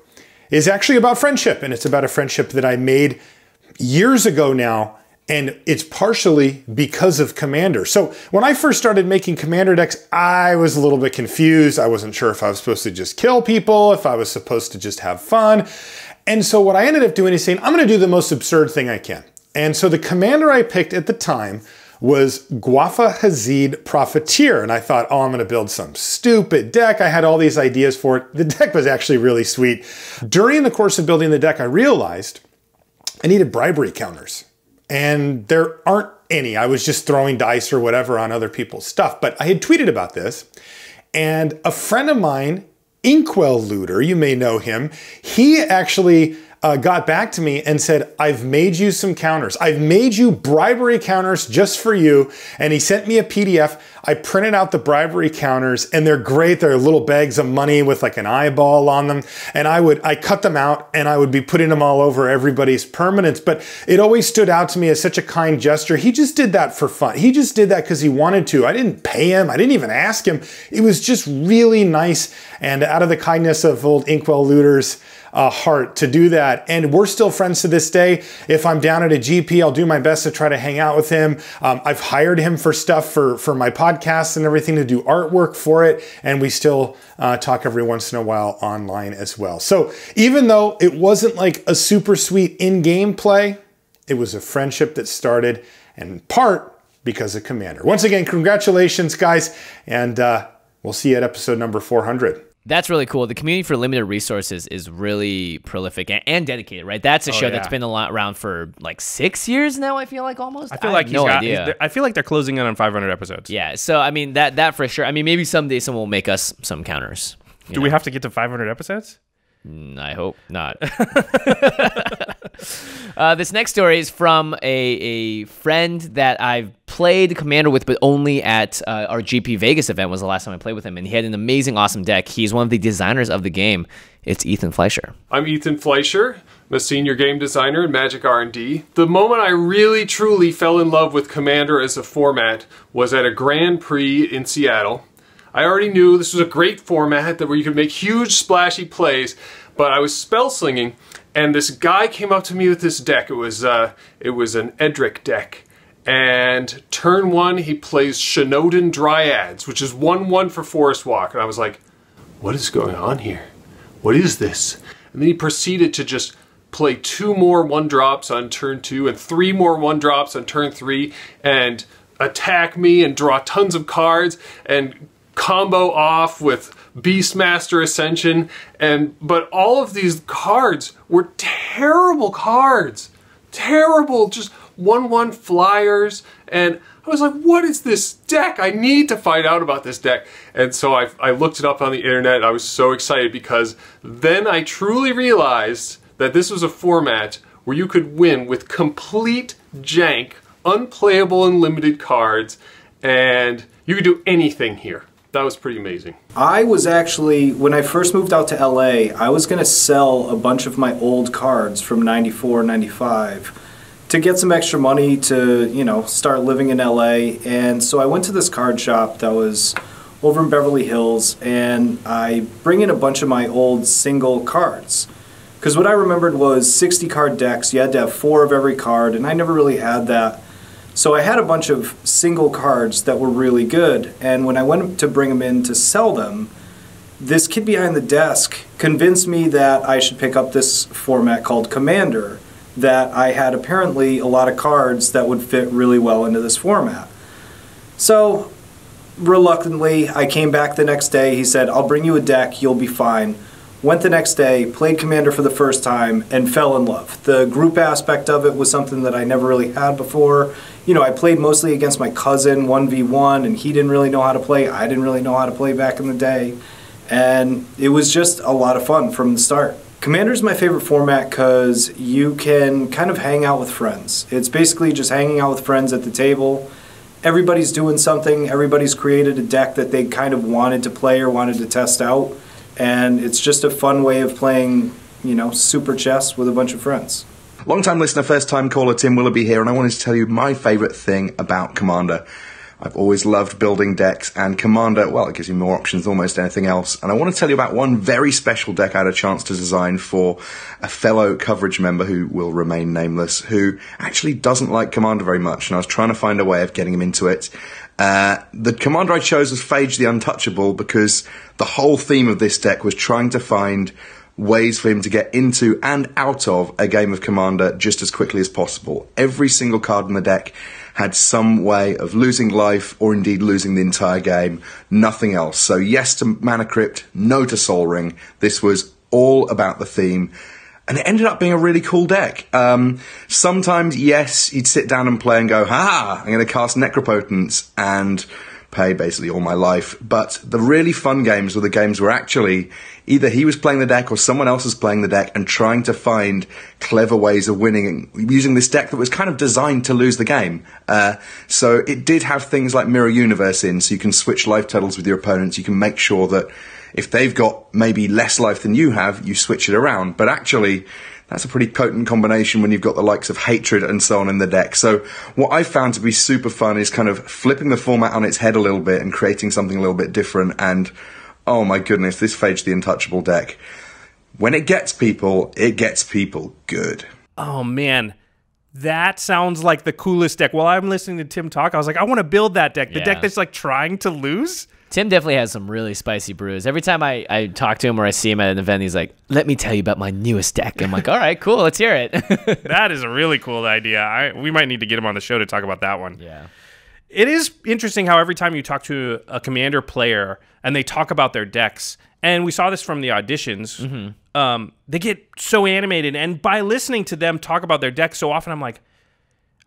is actually about friendship, and it's about a friendship that I made years ago now, And it's partially because of Commander. So when I first started making Commander decks, I was a little bit confused. I wasn't sure if I was supposed to just kill people, if I was supposed to just have fun. And so what I ended up doing is saying, I'm gonna do the most absurd thing I can. And so the Commander I picked at the time was Guafa Hazid Profiteer. And I thought, oh, I'm gonna build some stupid deck. I had all these ideas for it. The deck was actually really sweet. During the course of building the deck, I realized I needed bribery counters. And there aren't any. I was just throwing dice or whatever on other people's stuff. But I had tweeted about this, and a friend of mine, Inkwell Looter, you may know him, he actually got back to me and said, I've made you some counters. I've made you bribery counters just for you. And he sent me a PDF. I printed out the bribery counters, and they're great. They're little bags of money with like an eyeball on them. And I cut them out, and I would be putting them all over everybody's permanents. But it always stood out to me as such a kind gesture. He just did that for fun. He just did that because he wanted to. I didn't pay him. I didn't even ask him. It was just really nice. And out of the kindness of old Inkwell Looter's heart to do that. And we're still friends to this day. If I'm down at a GP, I'll do my best to try to hang out with him. I've hired him for stuff for my podcasts and everything, to do artwork for it. And we still talk every once in a while online as well. So even though it wasn't like a super sweet in-game play, it was a friendship that started in part because of Commander. Once again, congratulations, guys. And we'll see you at episode number 400. That's really cool. The community for limited resources is really prolific and dedicated, right? That's a show that's been around for like 6 years now, I feel like, almost. I feel like I feel like they're closing in on 500 episodes. Yeah, so I mean, that for sure. I mean, maybe someday someone will make us some counters. Do we have to get to 500 episodes? I hope not. This next story is from a friend that I've played Commander with, but only at our GP Vegas event was the last time I played with him, and he had an amazing, awesome deck. He's one of the designers of the game. It's Ethan Fleischer. I'm Ethan Fleischer. I'm a senior game designer in Magic R&D. The moment I really, truly fell in love with Commander as a format was at a Grand Prix in Seattle. I already knew this was a great format where you could make huge splashy plays, but I was spell slinging, and this guy came up to me with this deck. It was an Edric deck, and turn one he plays Shinoden Dryads, which is 1/1 for Forest Walk, and I was like, what is going on here? What is this? And then he proceeded to just play 2 more 1-drops on turn 2 and 3 more 1-drops on turn 3, and attack me and draw tons of cards and combo off with Beastmaster Ascension, but all of these cards were terrible cards. Terrible, just 1/1 flyers, and I was like, what is this deck? I need to find out about this deck. And so I looked it up on the internet, and I was so excited because then I truly realized that this was a format where you could win with complete jank, unplayable and limited cards, and you could do anything here. That was pretty amazing. I was actually, when I first moved out to LA, I was going to sell a bunch of my old cards from 94, 95 to get some extra money to, you know, start living in LA. And so I went to this card shop that was over in Beverly Hills, and I bring in a bunch of my old single cards. Because what I remembered was 60 card decks, you had to have 4 of every card, and I never really had that. So I had a bunch of single cards that were really good, and when I went to bring them in to sell them, this kid behind the desk convinced me that I should pick up this format called Commander, that I had apparently a lot of cards that would fit really well into this format. So, reluctantly, I came back the next day. He said, I'll bring you a deck, you'll be fine. Went the next day, played Commander for the first time, and fell in love. The group aspect of it was something that I never really had before. You know, I played mostly against my cousin 1v1, and he didn't really know how to play. I didn't really know how to play back in the day. And it was just a lot of fun from the start. Commander's my favorite format because you can kind of hang out with friends. It's basically just hanging out with friends at the table. Everybody's doing something. Everybody's created a deck that they kind of wanted to play or wanted to test out. And it's just a fun way of playing, you know, super chess with a bunch of friends. Long-time listener, first-time caller Tim Willoughby here, and I wanted to tell you my favourite thing about Commander. I've always loved building decks, and Commander, well, it gives you more options than almost anything else. And I want to tell you about one very special deck I had a chance to design for a fellow coverage member who will remain nameless, who actually doesn't like Commander very much, and I was trying to find a way of getting him into it. The Commander I chose was Phage the Untouchable, because the whole theme of this deck was trying to find ways for him to get into and out of a game of Commander just as quickly as possible. Every single card in the deck had some way of losing life or indeed losing the entire game, nothing else. So yes to Mana Crypt, no to Sol Ring. This was all about the theme, and it ended up being a really cool deck. Sometimes, yes, you'd sit down and play and go, ha, I'm going to cast Necropotence and pay basically all my life. But the really fun games were the games where actually either he was playing the deck or someone else was playing the deck and trying to find clever ways of winning using this deck that was kind of designed to lose the game. So it did have things like Mirror Universe in, so you can switch life totals with your opponents. You can make sure that if they've got maybe less life than you have, you switch it around. But actually, that's a pretty potent combination when you've got the likes of Hatred and so on in the deck. So what I found to be super fun is kind of flipping the format on its head a little bit and creating something a little bit different. And oh my goodness, this Phage the Untouchable deck, when it gets people good. Oh man, that sounds like the coolest deck. While I'm listening to Tim talk, I was like, I want to build that deck. The deck that's like trying to lose. Tim definitely has some really spicy brews. Every time I talk to him or I see him at an event, he's like, let me tell you about my newest deck. I'm like, all right, cool, let's hear it. That is a really cool idea. We might need to get him on the show to talk about that one. Yeah. It is interesting how every time you talk to a Commander player and they talk about their decks, and we saw this from the auditions, they get so animated. And by listening to them talk about their decks so often, I'm like,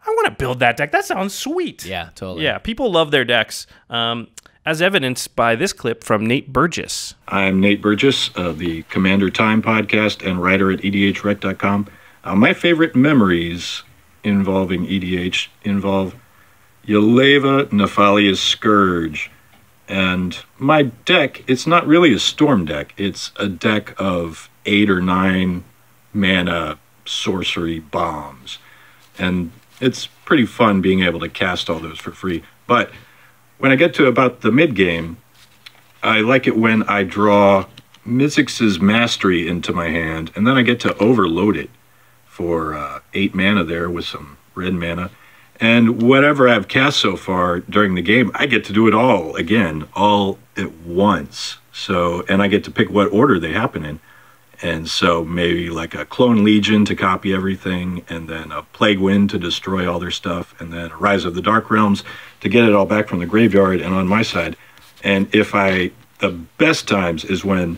I want to build that deck. That sounds sweet. Yeah, totally. Yeah, people love their decks. As evidenced by this clip from Nate Burgess. I'm Nate Burgess of the Commander Time podcast and writer at EDHREC.com. My favorite memories involving EDH involve Yeleva Nephalia's Scourge. And my deck, it's not really a storm deck. It's a deck of 8 or 9 mana sorcery bombs. And it's pretty fun being able to cast all those for free. But when I get to about the mid-game, I like it when I draw Mizzix's Mastery into my hand, and then I get to overload it for 8 mana there with some red mana. And whatever I've cast so far during the game, I get to do it all again, all at once. So, and I get to pick what order they happen in. And so maybe like a Clone Legion to copy everything, and then a Plague Wind to destroy all their stuff, and then a Rise of the Dark Realms to get it all back from the graveyard and on my side. And the best times is when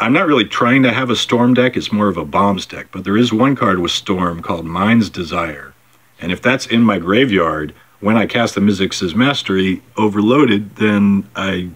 I'm not really trying to have a Storm deck, it's more of a Bombs deck, but there is one card with Storm called Mind's Desire. And if that's in my graveyard, when I cast the Mizzix's Mastery overloaded, then I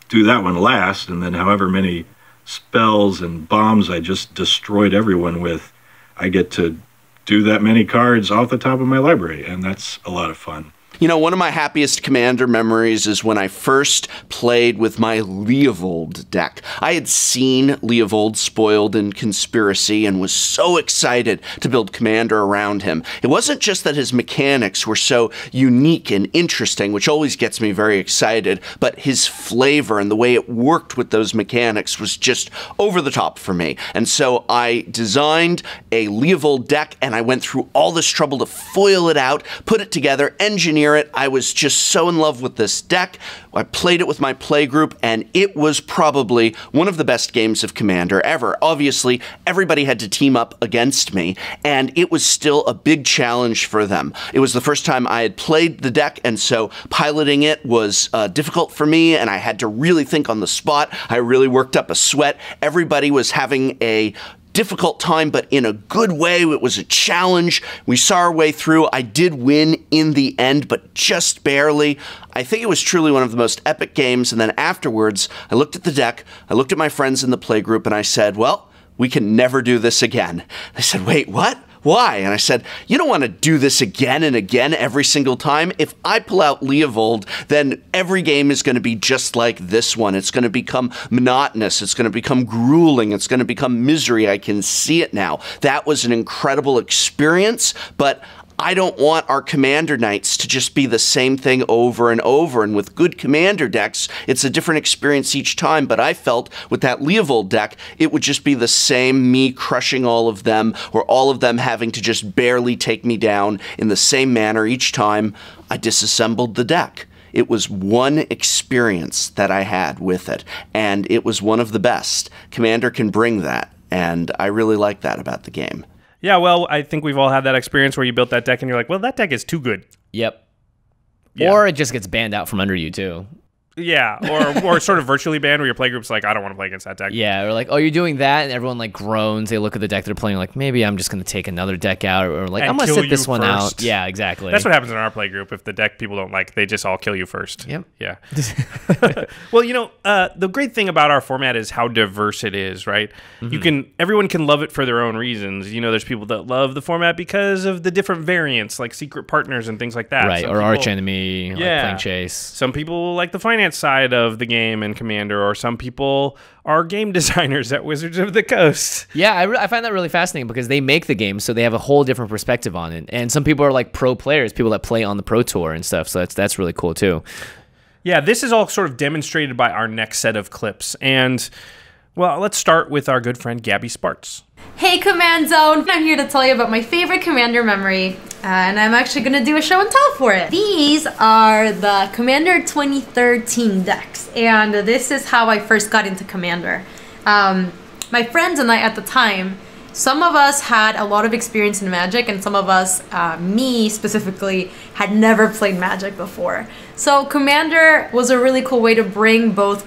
do that one last, and then however many spells and bombs I just destroyed everyone with, I get to do that many cards off the top of my library, and that's a lot of fun. You know, one of my happiest Commander memories is when I first played with my Leovold deck. I had seen Leovold spoiled in Conspiracy and was so excited to build Commander around him. It wasn't just that his mechanics were so unique and interesting, which always gets me very excited, but his flavor and the way it worked with those mechanics was just over the top for me. And so I designed a Leovold deck, and I went through all this trouble to foil it out, put it together, engineer it. I was just so in love with this deck. I played it with my play group, and it was probably one of the best games of Commander ever. Obviously, everybody had to team up against me, and it was still a big challenge for them. It was the first time I had played the deck, and so piloting it was difficult for me, and I had to really think on the spot. I really worked up a sweat. Everybody was having a difficult time, but in a good way. It was a challenge. We saw our way through. I did win in the end, but just barely. I think it was truly one of the most epic games. And then afterwards, I looked at the deck, I looked at my friends in the play group, and I said, well, we can never do this again. They said, wait, what? Why? And I said, you don't want to do this again and again every single time. If I pull out Leovold, then every game is going to be just like this one. It's going to become monotonous. It's going to become grueling. It's going to become misery. I can see it now. That was an incredible experience, but I don't want our Commander nights to just be the same thing over and over, and with good Commander decks, it's a different experience each time, but I felt with that Leovold deck, it would just be the same me crushing all of them, or all of them having to just barely take me down in the same manner each time I disassembled the deck. It was one experience that I had with it, and it was one of the best. Commander can bring that, and I really like that about the game. Yeah, well, I think we've all had that experience where you built that deck and you're like, well, that deck is too good. Yep. Yeah. Or it just gets banned out from under you, too. Yeah, or sort of virtually banned where your playgroup's like, I don't want to play against that deck. Yeah, or like, oh, you're doing that, and everyone like groans. They look at the deck they're playing, like, maybe I'm just going to take another deck out, or like, And I'm going to kill sit this you one first. out. Yeah, exactly. That's what happens in our playgroup. If the deck people don't like, they just all kill you first. Yep. Yeah. Well, you know, the great thing about our format is how diverse it is, right? Everyone can love it for their own reasons. You know, there's people that love the format because of the different variants, like secret partners and things like that. Right, Some or people- arch enemy, like playing chase. Some people like the finance side of the game and Commander, or some people are game designers at Wizards of the Coast. Yeah, I find that really fascinating because they make the game, so they have a whole different perspective on it. And some people are like pro players, people that play on the Pro Tour and stuff. So that's really cool too. Yeah, this is all sort of demonstrated by our next set of clips. And, well, let's start with our good friend Gaby Spartz. Hey Command Zone! I'm here to tell you about my favorite Commander memory, and I'm actually going to do a show and tell for it. These are the Commander 2013 decks, and this is how I first got into Commander. My friends and I at the time, some of us had a lot of experience in Magic, and some of us, me specifically, had never played Magic before. So Commander was a really cool way to bring both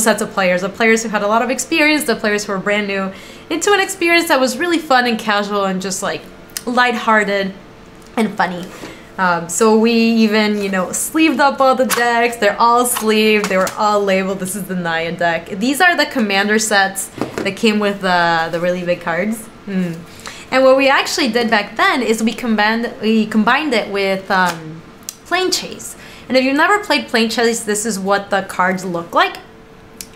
sets of players, the players who had a lot of experience, the players who were brand new, into an experience that was really fun and casual and just like lighthearted and funny. So we even, you know, sleeved up all the decks. They're all sleeved. They were all labeled. This is the Naya deck. These are the Commander sets that came with the really big cards. And what we actually did back then is we combined it with Plane Chase. And if you've never played Plane Chase, this is what the cards look like.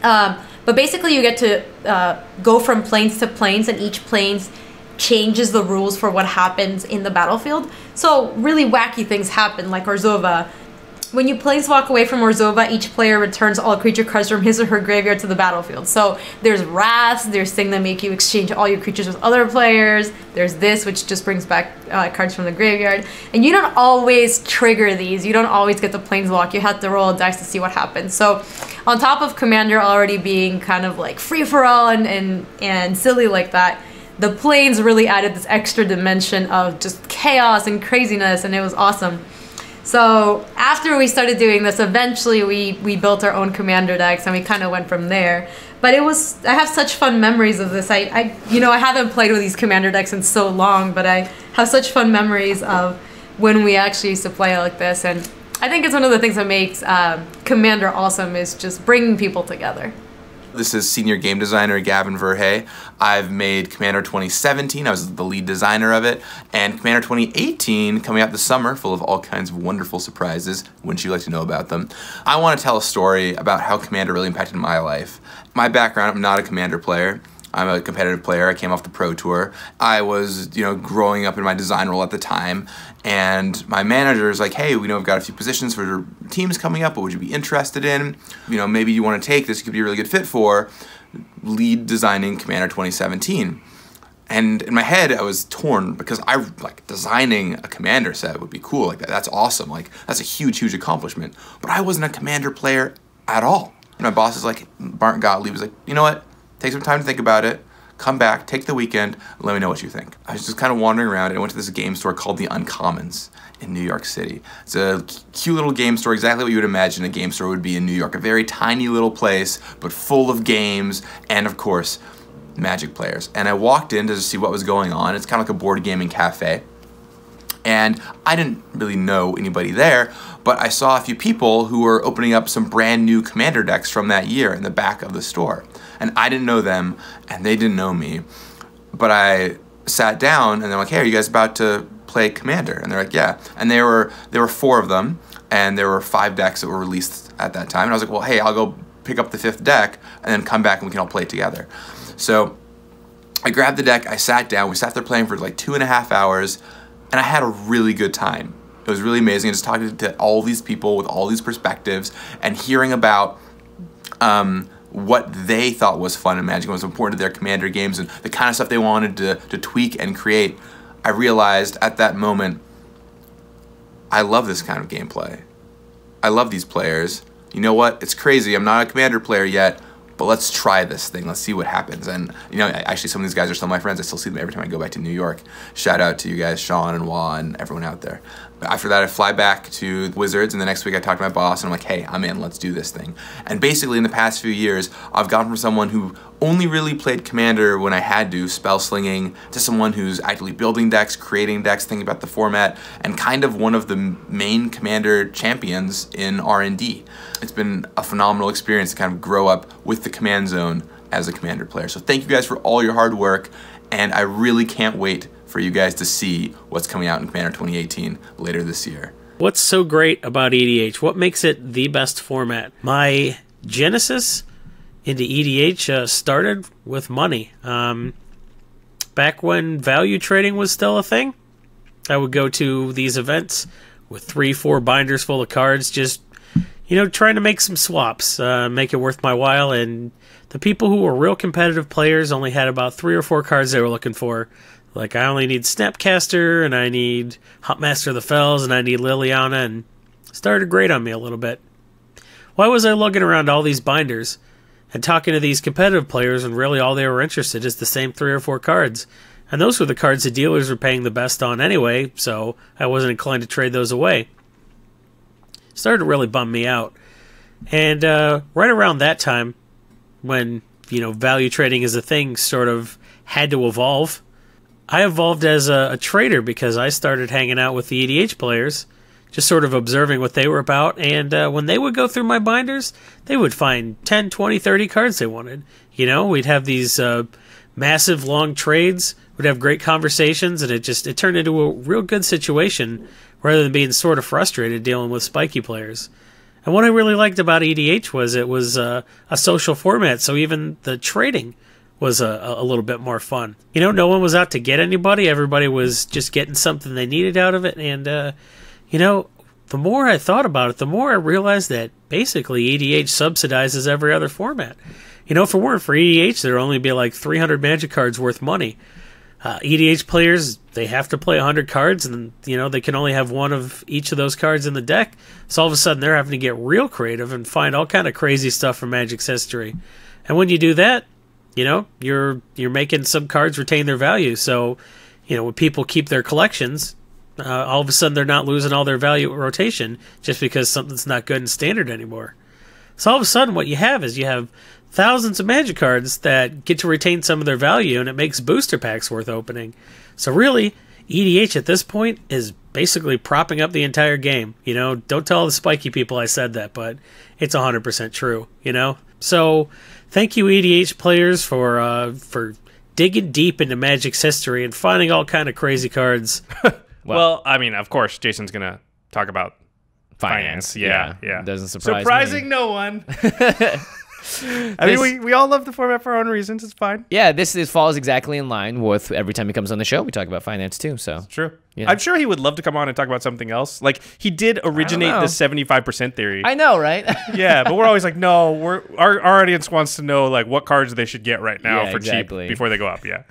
But basically you get to go from planes to planes, and each planes changes the rules for what happens in the battlefield. So really wacky things happen, like Orzhova. When you planeswalk away from Orzhova, each player returns all creature cards from his or her graveyard to the battlefield. So there's Wraths, there's things that make you exchange all your creatures with other players. There's this, which just brings back cards from the graveyard. And you don't always trigger these. You don't always get the planeswalk. You have to roll a dice to see what happens. So on top of Commander already being kind of like free-for-all and silly like that, the planes really added this extra dimension of just chaos and craziness, and it was awesome. So after we started doing this, eventually we built our own Commander decks, and we kind of went from there. But I have such fun memories of this. I haven't played with these Commander decks in so long, but I have such fun memories of when we actually used to play like this. And I think it's one of the things that makes Commander awesome, is just bringing people together. This is senior game designer Gavin Verhey. I've made Commander 2017, I was the lead designer of it, and Commander 2018 coming out this summer, full of all kinds of wonderful surprises. Wouldn't you like to know about them? I want to tell a story about how Commander really impacted my life. My background, I'm not a Commander player. I'm a competitive player. I came off the Pro Tour. I was, growing up in my design role at the time, and my manager was like, hey, we've got a few positions for teams coming up. What would you be interested in? Maybe you want to take this. You could be a really good fit for lead designing Commander 2017. And in my head, I was torn because designing a Commander set would be cool. Like that's awesome. Like that's a huge, huge accomplishment. But I wasn't a Commander player at all. And my boss is like, Bart Gottlieb was like, you know what? Take some time to think about it, come back, take the weekend, and let me know what you think. I was just kind of wandering around, and I went to this game store called the Uncommons in New York City. It's a cute little game store, exactly what you would imagine a game store would be in New York. A very tiny little place, but full of games, and of course, Magic players. And I walked in to see what was going on. It's kind of like a board gaming cafe. And I didn't really know anybody there, but I saw a few people who were opening up some brand new Commander decks from that year in the back of the store. And I didn't know them, and they didn't know me. But I sat down, and they're like, hey, are you guys about to play Commander? And they're like, yeah. And there were 4 of them, and there were 5 decks that were released at that time. And I was like, well, hey, I'll go pick up the 5th deck, and then come back, and we can all play it together. So I grabbed the deck, I sat down, we sat there playing for like 2.5 hours. and I had a really good time. It was really amazing just talking to all these people with all these perspectives and hearing about what they thought was fun in Magic, what was important to their Commander games, and the kind of stuff they wanted to tweak and create. I realized at that moment, I love this kind of gameplay. I love these players. You know what? It's crazy. I'm not a Commander player yet, but let's try this thing. Let's see what happens. And, you know, actually some of these guys are still my friends. I still see them every time I go back to New York. Shout out to you guys, Sean and Wah and everyone out there. After that, I fly back to Wizards, and the next week I talk to my boss, and I'm like, hey, I'm in, let's do this thing. And basically, in the past few years, I've gone from someone who only really played Commander when I had to, spell slinging, to someone who's actively building decks, creating decks, thinking about the format, and kind of one of the main Commander champions in R&D. It's been a phenomenal experience to kind of grow up with the Command Zone as a Commander player. So thank you guys for all your hard work, and I really can't wait for you guys to see what's coming out in Commander 2018 later this year. What's so great about EDH? What makes it the best format? My genesis into EDH started with money. Back when value trading was still a thing, I would go to these events with 3-4 binders full of cards, just, you know, trying to make some swaps, make it worth my while. And the people who were real competitive players only had about 3 or 4 cards they were looking for. Like, I only need Snapcaster, and I need Huntmaster of the Fells, and I need Liliana, and it started to grate on me a little bit. Why was I lugging around all these binders and talking to these competitive players when really all they were interested is the same 3 or 4 cards? And those were the cards the dealers were paying the best on anyway, so I wasn't inclined to trade those away. It started to really bum me out. And right around that time, when, you know, value trading as a thing sort of had to evolve, I evolved as a trader because I started hanging out with the EDH players, just sort of observing what they were about. And when they would go through my binders, they would find 10, 20, 30 cards they wanted. You know, we'd have these massive long trades, we'd have great conversations, and it turned into a real good situation rather than being sort of frustrated dealing with spiky players. And what I really liked about EDH was it was a social format, so even the trading was a little bit more fun. You know, no one was out to get anybody. Everybody was just getting something they needed out of it. And, you know, the more I thought about it, the more I realized that basically EDH subsidizes every other format. You know, if it weren't for EDH, there'd only be like 300 Magic cards worth money. EDH players, they have to play 100 cards, and, you know, they can only have one of each of those cards in the deck. So all of a sudden, they're having to get real creative and find all kind of crazy stuff from Magic's history. And when you do that, you know, you're making some cards retain their value. So, you know, when people keep their collections, all of a sudden they're not losing all their value at rotation just because something's not good in Standard anymore. So all of a sudden what you have is you have thousands of Magic cards that get to retain some of their value, and it makes booster packs worth opening. So really, EDH at this point is basically propping up the entire game. You know, don't tell the spiky people I said that, but it's 100% true, you know? So thank you, EDH players, for digging deep into Magic's history and finding all kind of crazy cards. Well, I mean, of course, Jason's going to talk about finance. Yeah. Doesn't surprise Surprising me. no one. I mean, we all love the format for our own reasons. It's fine. Yeah, this falls exactly in line with every time he comes on the show, we talk about finance too. So it's true. Yeah. I'm sure he would love to come on and talk about something else. Like, he did originate the 75% theory. I know, right? Yeah, but we're always like, no, our audience wants to know like what cards they should get right now for cheap before they go up. Yeah.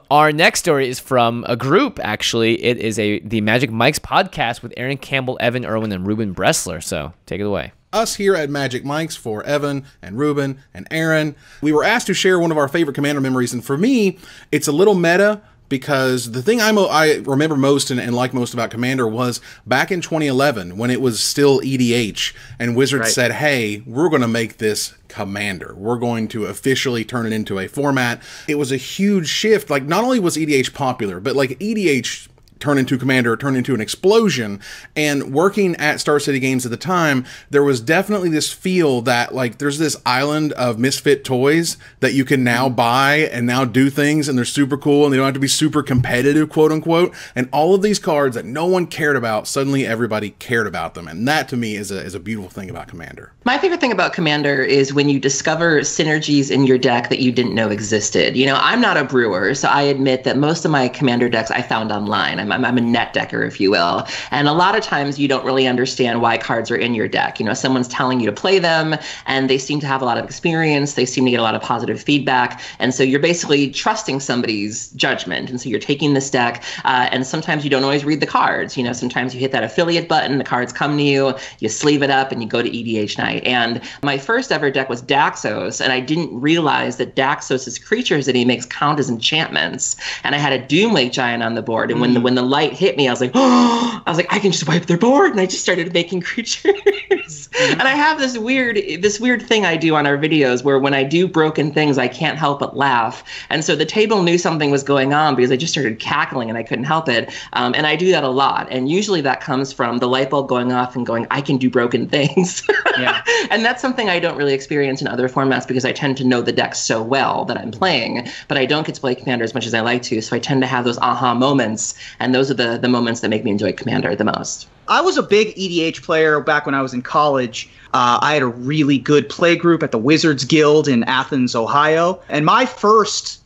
Our next story is from a group. Actually, it is the Magic Mike's podcast with Erin Campbell, Evan Irwin, and Reuben Bressler. So take it away. Us here at Magic Mike's for Evan and Reuben and Erin, we were asked to share one of our favorite Commander memories, and for me, it's a little meta because the thing I remember most and like most about Commander was back in 2011 when it was still EDH, and Wizards said, hey, we're going to make this Commander. We're going to officially turn it into a format. It was a huge shift. Like, not only was EDH popular, but like EDH turned into Commander, turned into an explosion. And working at Star City Games at the time, there was definitely this feel that like there's this island of misfit toys that you can now buy and now do things, and they're super cool and they don't have to be super competitive, quote unquote. And all of these cards that no one cared about, suddenly everybody cared about them. And that to me is a beautiful thing about Commander. My favorite thing about Commander is when you discover synergies in your deck that you didn't know existed. You know, I'm not a brewer, so I admit that most of my Commander decks I found online. I'm a net decker, if you will. And a lot of times you don't really understand why cards are in your deck. You know, someone's telling you to play them and they seem to have a lot of experience. They seem to get a lot of positive feedback. And so you're basically trusting somebody's judgment. And so you're taking this deck and sometimes you don't always read the cards. You know, sometimes you hit that affiliate button, the cards come to you, you sleeve it up and you go to EDH night. And my first ever deck was Daxos, and I didn't realize that Daxos' creatures that he makes count as enchantments. And I had a Doomlake Giant on the board, and when the light hit me, I was like, oh, I can just wipe their board, and I just started making creatures. And I have this weird thing I do on our videos where when I do broken things, I can't help but laugh. And so the table knew something was going on because I just started cackling and I couldn't help it. And I do that a lot. And usually that comes from the light bulb going off and going, I can do broken things. Yeah. And that's something I don't really experience in other formats because I tend to know the deck so well that I'm playing, but I don't get to play Commander as much as I like to. So I tend to have those aha moments. And those are the moments that make me enjoy Commander the most. I was a big EDH player back when I was in college. I had a really good play group at the Wizards Guild in Athens, Ohio. And my first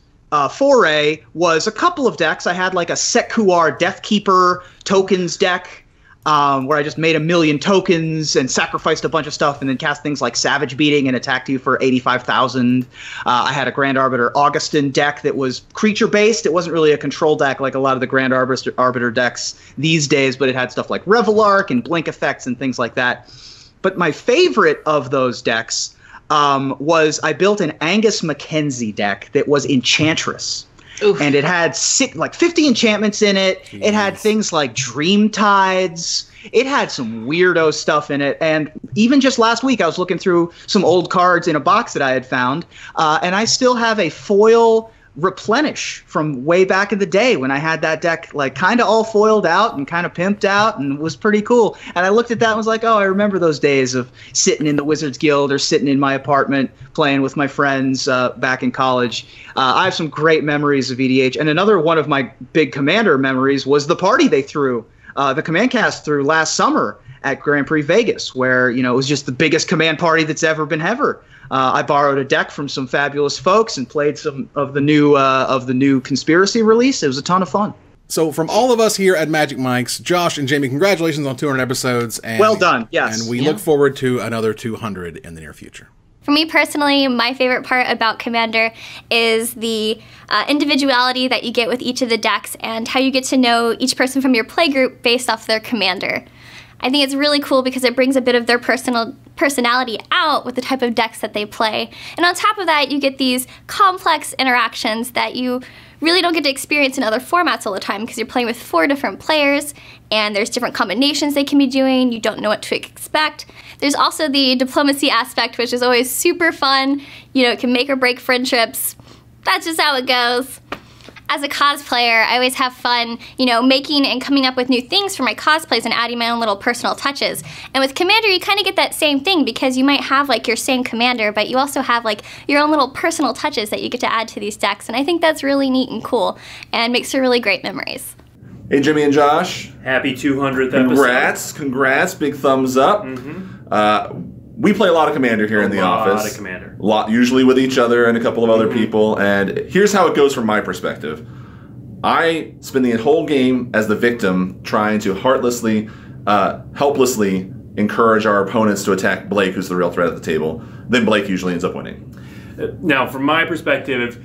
foray was a couple of decks. I had like a Set-Kuar Deathkeeper tokens deck where I just made 1 million tokens and sacrificed a bunch of stuff and then cast things like Savage Beating and attacked you for 85,000. I had a Grand Arbiter Augustin deck that was creature-based. It wasn't really a control deck like a lot of the Grand Arbiter decks these days, but it had stuff like Revelark and Blink effects and things like that. But my favorite of those decks was I built an Angus Mackenzie deck that was Enchantress. Oof. And it had 50 enchantments in it. Jeez. It had things like Dream Tides. It had some weirdo stuff in it. And even just last week, I was looking through some old cards in a box that I had found. And I still have a foil Replenish from way back in the day when I had that deck like kind of all foiled out and kind of pimped out and was pretty cool. And I looked at that and was like, oh, I remember those days of sitting in the Wizards Guild or sitting in my apartment playing with my friends back in college. I have some great memories of EDH. And another one of my big Commander memories was the party they threw, the Command Cast threw last summer at Grand Prix Vegas, where, you know, it was just the biggest command party that's ever been ever. I borrowed a deck from some fabulous folks and played some of the new Conspiracy release. It was a ton of fun. So from all of us here at Magic Mike's, Josh and Jamie, congratulations on 200 episodes. And, well done, yes. And we look forward to another 200 in the near future. For me personally, my favorite part about Commander is the individuality that you get with each of the decks and how you get to know each person from your playgroup based off their Commander. I think it's really cool because it brings a bit of their personality out with the type of decks that they play. And on top of that, you get these complex interactions that you really don't get to experience in other formats all the time because you're playing with 4 different players and there's different combinations they can be doing. You don't know what to expect. There's also the diplomacy aspect, which is always super fun. You know, it can make or break friendships. That's just how it goes. As a cosplayer, I always have fun, you know, making and coming up with new things for my cosplays and adding my own little personal touches. And with Commander, you kind of get that same thing because you might have like your same Commander, but you also have like your own little personal touches that you get to add to these decks. And I think that's really neat and cool and makes for really great memories. Hey, Jimmy and Josh. Happy 200th episode. Congrats. Big thumbs up. We play a lot of Commander here in the office. A lot of Commander. Usually with each other and a couple of other people. And here's how it goes from my perspective. I spend the whole game as the victim trying to heartlessly, helplessly encourage our opponents to attack Blake, who's the real threat at the table. Then Blake usually ends up winning. Now, from my perspective,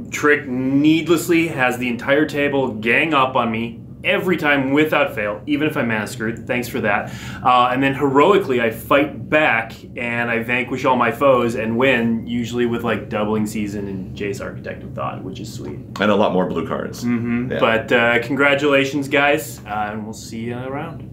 Trick needlessly has the entire table gang up on me every time without fail, even if I'm massacred. Thanks for that. And then heroically, I fight back and I vanquish all my foes and win, usually with like doubling season and Jace Architect of Thought, which is sweet. And a lot more blue cards. Yeah. But congratulations, guys, and we'll see you around.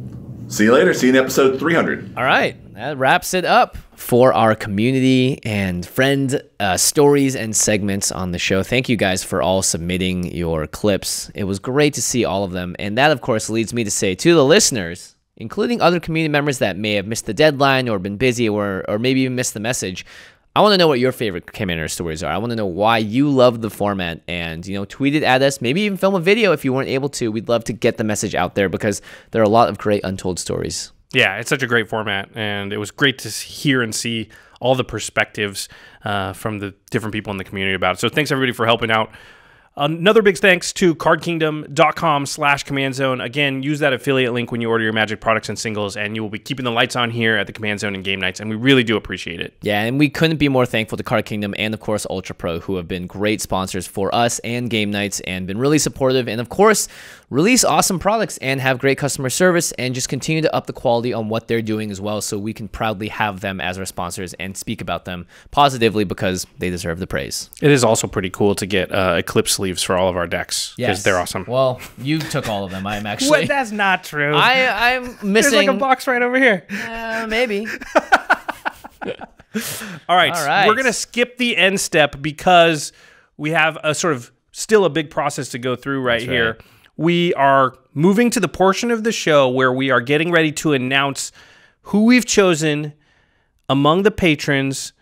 See you later. See you in episode 300. All right. That wraps it up for our community and friend stories and segments on the show. Thank you guys for all submitting your clips. It was great to see all of them. And that, of course, leads me to say to the listeners, including other community members that may have missed the deadline or been busy or maybe even missed the message, I want to know what your favorite Commander stories are. I want to know why you love the format and, you know, tweet it at us. Maybe even film a video if you weren't able to. We'd love to get the message out there because there are a lot of great untold stories. Yeah, it's such a great format, and it was great to hear and see all the perspectives from the different people in the community about it. So thanks, everybody, for helping out. Another big thanks to cardkingdom.com/CommandZone. Again, use that affiliate link when you order your Magic products and singles, and you will be keeping the lights on here at the Command Zone and game nights, and we really do appreciate it. Yeah, and we couldn't be more thankful to Card Kingdom and, of course, Ultra Pro, who have been great sponsors for us and game nights and been really supportive, and, of course, release awesome products and have great customer service and just continue to up the quality on what they're doing as well, so we can proudly have them as our sponsors and speak about them positively because they deserve the praise. It is also pretty cool to get Eclipse sleeves for all of our decks because they're awesome. Well, you took all of them. I'm actually... What? That's not true. I'm missing... There's like a box right over here. Maybe. All right. We're going to skip the end step because we have a sort of still a big process to go through right here. We are moving to the portion of the show where we are getting ready to announce who we've chosen among the patrons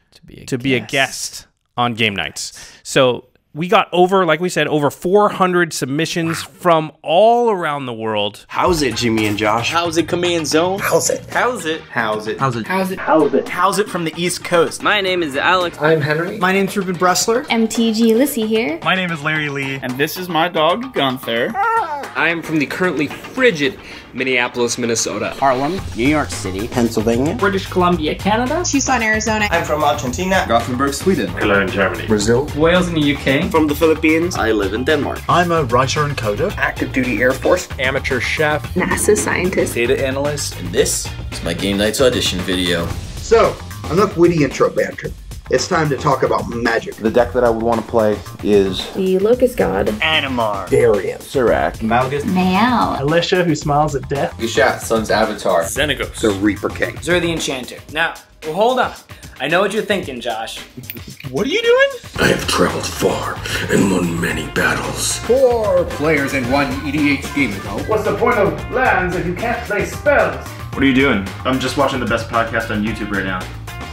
to be a guest on game nights. So we got like we said, over 400 submissions from all around the world. How's it, Jimmy and Josh? How's it, Command Zone? How's it? How's it? How's it? How's it? How's it? How's it? How's it from the East Coast? My name is Alex. I'm Henry. My name's Reuben Bressler. MTG Lissy here. My name is Larry Lee. And this is my dog, Gunther. I am from the currently frigid Minneapolis, Minnesota. Harlem, New York City, Pennsylvania, British Columbia, Canada, Tucson, Arizona. I'm from Argentina, Gothenburg, Sweden, Cologne, Germany, Brazil, Wales in the UK, from the Philippines. I live in Denmark. I'm a writer and coder, active duty Air Force, amateur chef, NASA scientist, data analyst, and this is my Game Nights audition video. So, enough witty intro banter. It's time to talk about Magic. The deck that I would want to play is the Locust God, Animar, Darian, Sirac, Malgus, Mayal, Alicia, who smiles at death, Gashat, Sun's Avatar, Xenagos, the Reaper King, Zur the Enchanter. Now, hold on. I know what you're thinking, Josh. What are you doing? I have traveled far and won many battles. 4 players and 1 EDH game ago. What's the point of lands if you can't play spells? What are you doing? I'm just watching the best podcast on YouTube right now.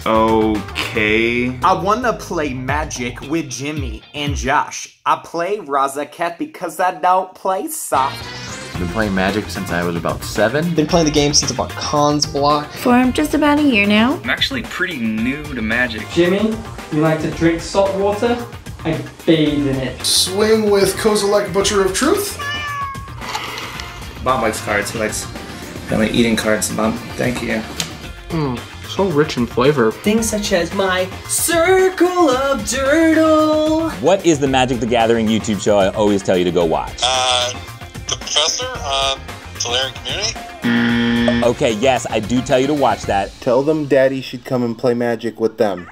Okay. I wanna play Magic with Jimmy and Josh. I play Razaket because I don't play soft. I've been playing Magic since I was about 7. Been playing the game since about Cons block. For just about a year now. I'm actually pretty new to Magic. Jimmy, you like to drink salt water? I bathe in it. Swing with Kozilek, Butcher of Truth. Bob likes cards. He likes family eating cards. Bob, thank you. So rich in flavor. Things such as my Circle of Durdle. What is the Magic the Gathering YouTube show I always tell you to go watch? The Professor on Solarian Community? Okay, yes, I do tell you to watch that. Tell them Daddy should come and play Magic with them.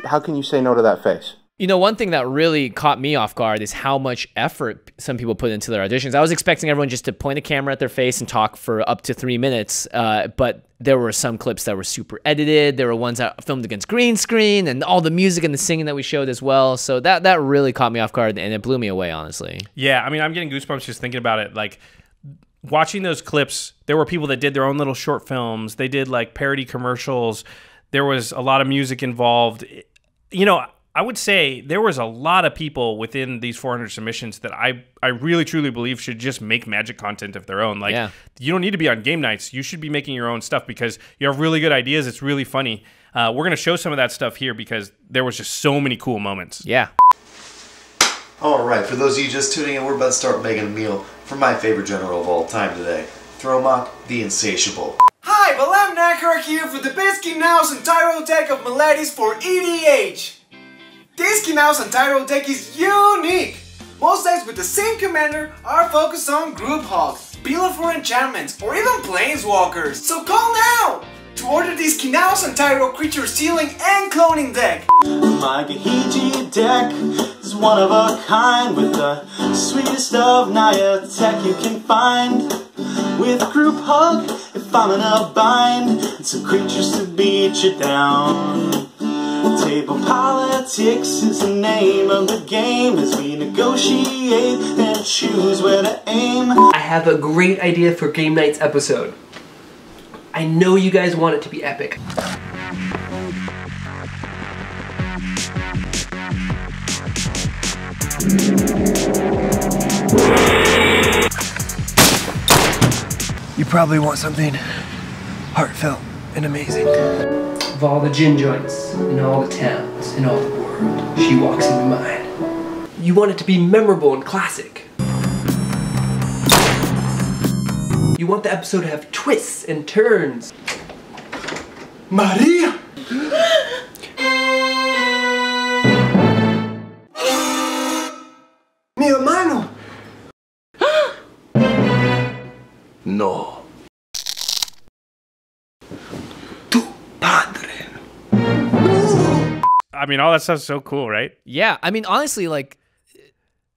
How can you say no to that face? You know, one thing that really caught me off guard is how much effort some people put into their auditions. I was expecting everyone just to point a camera at their face and talk for up to 3 minutes, but there were some clips that were super edited. There were ones that filmed against green screen and all the music and the singing that we showed as well. So that really caught me off guard, and it blew me away, honestly. Yeah, I mean, I'm getting goosebumps just thinking about it. Like, watching those clips, there were people that did their own little short films. They did, like, parody commercials. There was a lot of music involved. You know, I would say there was a lot of people within these 400 submissions that I really truly believe should just make Magic content of their own. Like, you don't need to be on game nights. You should be making your own stuff because you have really good ideas. It's really funny. We're going to show some of that stuff here because there was just so many cool moments. Yeah. All right, for those of you just tuning in, we're about to start making a meal for my favorite general of all time today, Thromok the Insatiable. Hi, Balam Nakar here for the best Kinaos and Tyro deck of Melodies for EDH. This Kinaos and Tyro deck is unique! Most decks with the same commander are focused on Group Hog, Bila for enchantments, or even Planeswalkers. So call now to order this Kinaos and Tyro creature stealing and cloning deck. My Gahiji deck is one of a kind with the sweetest of Naya tech you can find. With Group Hug, if I'm in a bind, and some creatures to beat you down. Table politics is the name of the game as we negotiate and choose where to aim. I have a great idea for Game Night's episode. I know you guys want it to be epic. You probably want something heartfelt and amazing. Of all the gin joints in all the towns in all the world, she walks into mine. You want it to be memorable and classic. You want the episode to have twists and turns. Maria! Mi hermano! No. I mean, all that stuff's so cool, right? Yeah, I mean, honestly, like,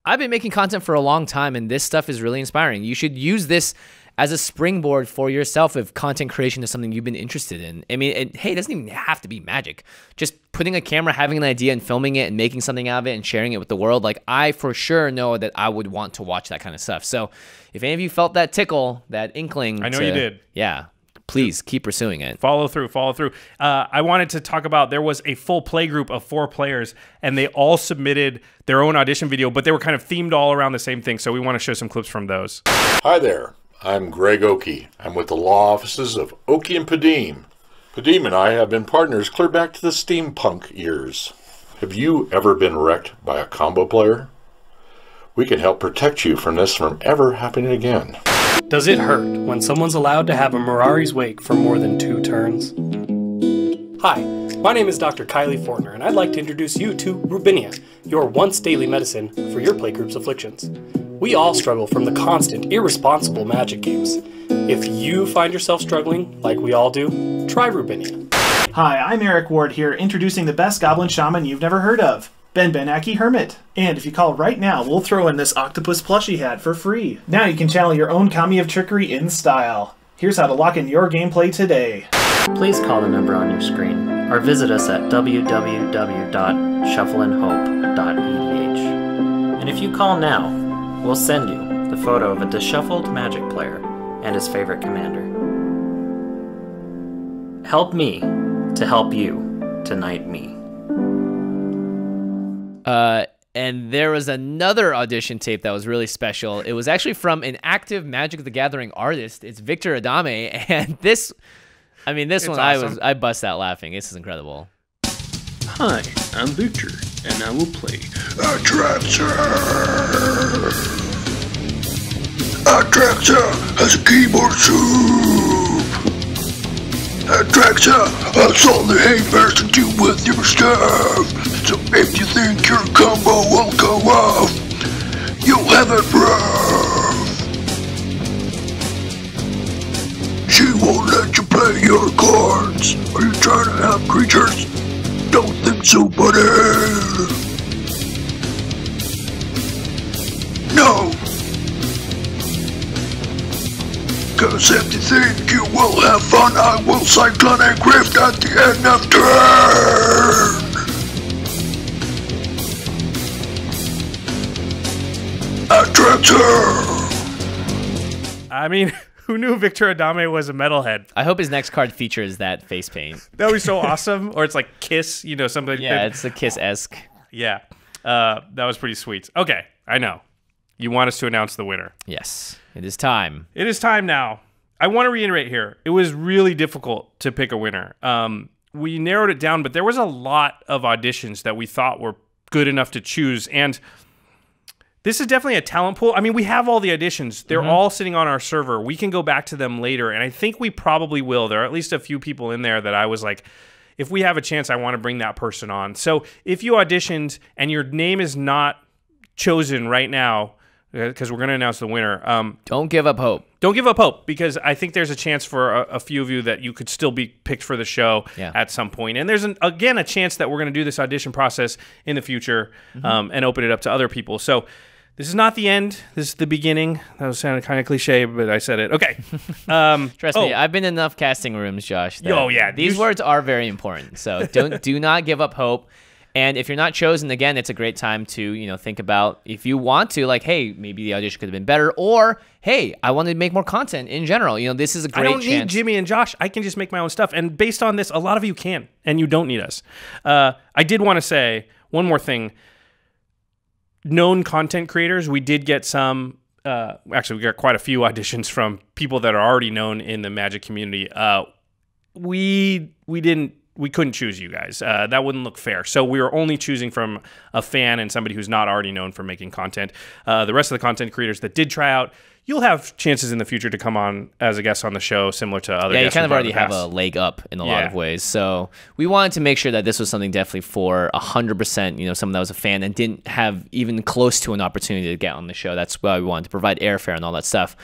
I've been making content for a long time, and this stuff is really inspiring. You should use this as a springboard for yourself if content creation is something you've been interested in. I mean, hey, it doesn't even have to be magic. Just putting a camera, having an idea, and filming it, and making something out of it, and sharing it with the world. Like, I for sure know that I would want to watch that kind of stuff. So, if any of you felt that tickle, that inkling, I know you did. Yeah. Please keep pursuing it. Follow through. I wanted to talk about, there was a full play group of 4 players, and they all submitted their own audition video, but they were kind of themed all around the same thing. So we want to show some clips from those. Hi there. I'm Greg Oakey. I'm with the law offices of Oakey and Padeem. Padeem and I have been partners clear back to the steampunk years. Have you ever been wrecked by a combo player? We can help protect you from this from ever happening again. Does it hurt when someone's allowed to have a Mirari's Wake for more than 2 turns? Hi, my name is Dr. Kylie Fortner, and I'd like to introduce you to Rubinia, your once daily medicine for your playgroup's afflictions. We all struggle from the constant, irresponsible magic games. If you find yourself struggling, like we all do, try Rubinia. Hi, I'm Eric Ward here, introducing the best goblin shaman you've never heard of, Ben Benaki Hermit. And if you call right now, we'll throw in this octopus plushie hat for free. Now you can channel your own Kami of Trickery in style. Here's how to lock in your gameplay today. Please call the number on your screen, or visit us at www.shuffleandhope.edh. And if you call now, we'll send you the photo of a disheveled magic player and his favorite commander. Help me to help you to knight me. And there was another audition tape that was really special. It was actually from an active Magic the Gathering artist. It's Victor Adame, and this one awesome. I bust out laughing. This is incredible. Hi, I'm Victor, and I will play Attractor! Attractor has a keyboard soup! Attractor has all the haters to do with your stuff! So if you think your combo will go off, you'll have it rough! She won't let you play your cards! Are you trying to have creatures? Don't think so, buddy! No! Cause if you think you will have fun, I will Cyclonic Rift at the end of turn! Attractor! I mean, who knew Victor Adame was a metalhead? I hope his next card features that face paint. That would be so awesome. Or it's like Kiss, something. Yeah, it's a Kiss-esque. Yeah, that was pretty sweet. Okay, I know. You want us to announce the winner. Yes, it is time. It is time now. I want to reiterate here. It was really difficult to pick a winner. We narrowed it down, but there was a lot of auditions that we thought were good enough to choose. And this is definitely a talent pool. I mean, we have all the auditions. They're all sitting on our server. We can go back to them later, and I think we probably will. There are at least a few people in there that I was like, if we have a chance, I want to bring that person on. So if you auditioned and your name is not chosen right now, because we're going to announce the winner. Don't give up hope. Don't give up hope, because I think there's a chance for a few of you that you could still be picked for the show at some point. And there's, again, a chance that we're going to do this audition process in the future and open it up to other people. So this is not the end. This is the beginning. That was sounding kind of cliche, but I said it. Okay. Trust me, I've been in enough casting rooms, Josh. Oh, yeah. These words are very important. So do not give up hope. And if you're not chosen, again, it's a great time to, think about if you want to, like, hey, maybe the audition could have been better, or, hey, I want to make more content in general. This is a great chance. I don't need Jimmy and Josh. I can just make my own stuff. And based on this, a lot of you can, and you don't need us. I did want to say one more thing. Known content creators, we did get some, actually, we got quite a few auditions from people that are already known in the Magic community. We didn't couldn't choose you guys. That wouldn't look fair. So we were only choosing from a fan and somebody who's not already known for making content. The rest of the content creators that did try out, you'll have chances in the future to come on as a guest on the show, similar to other guests. Yeah, you kind of already have a leg up in a lot of ways. So we wanted to make sure that this was something definitely for 100%, someone that was a fan and didn't have even close to an opportunity to get on the show. That's why we wanted to provide airfare and all that stuff.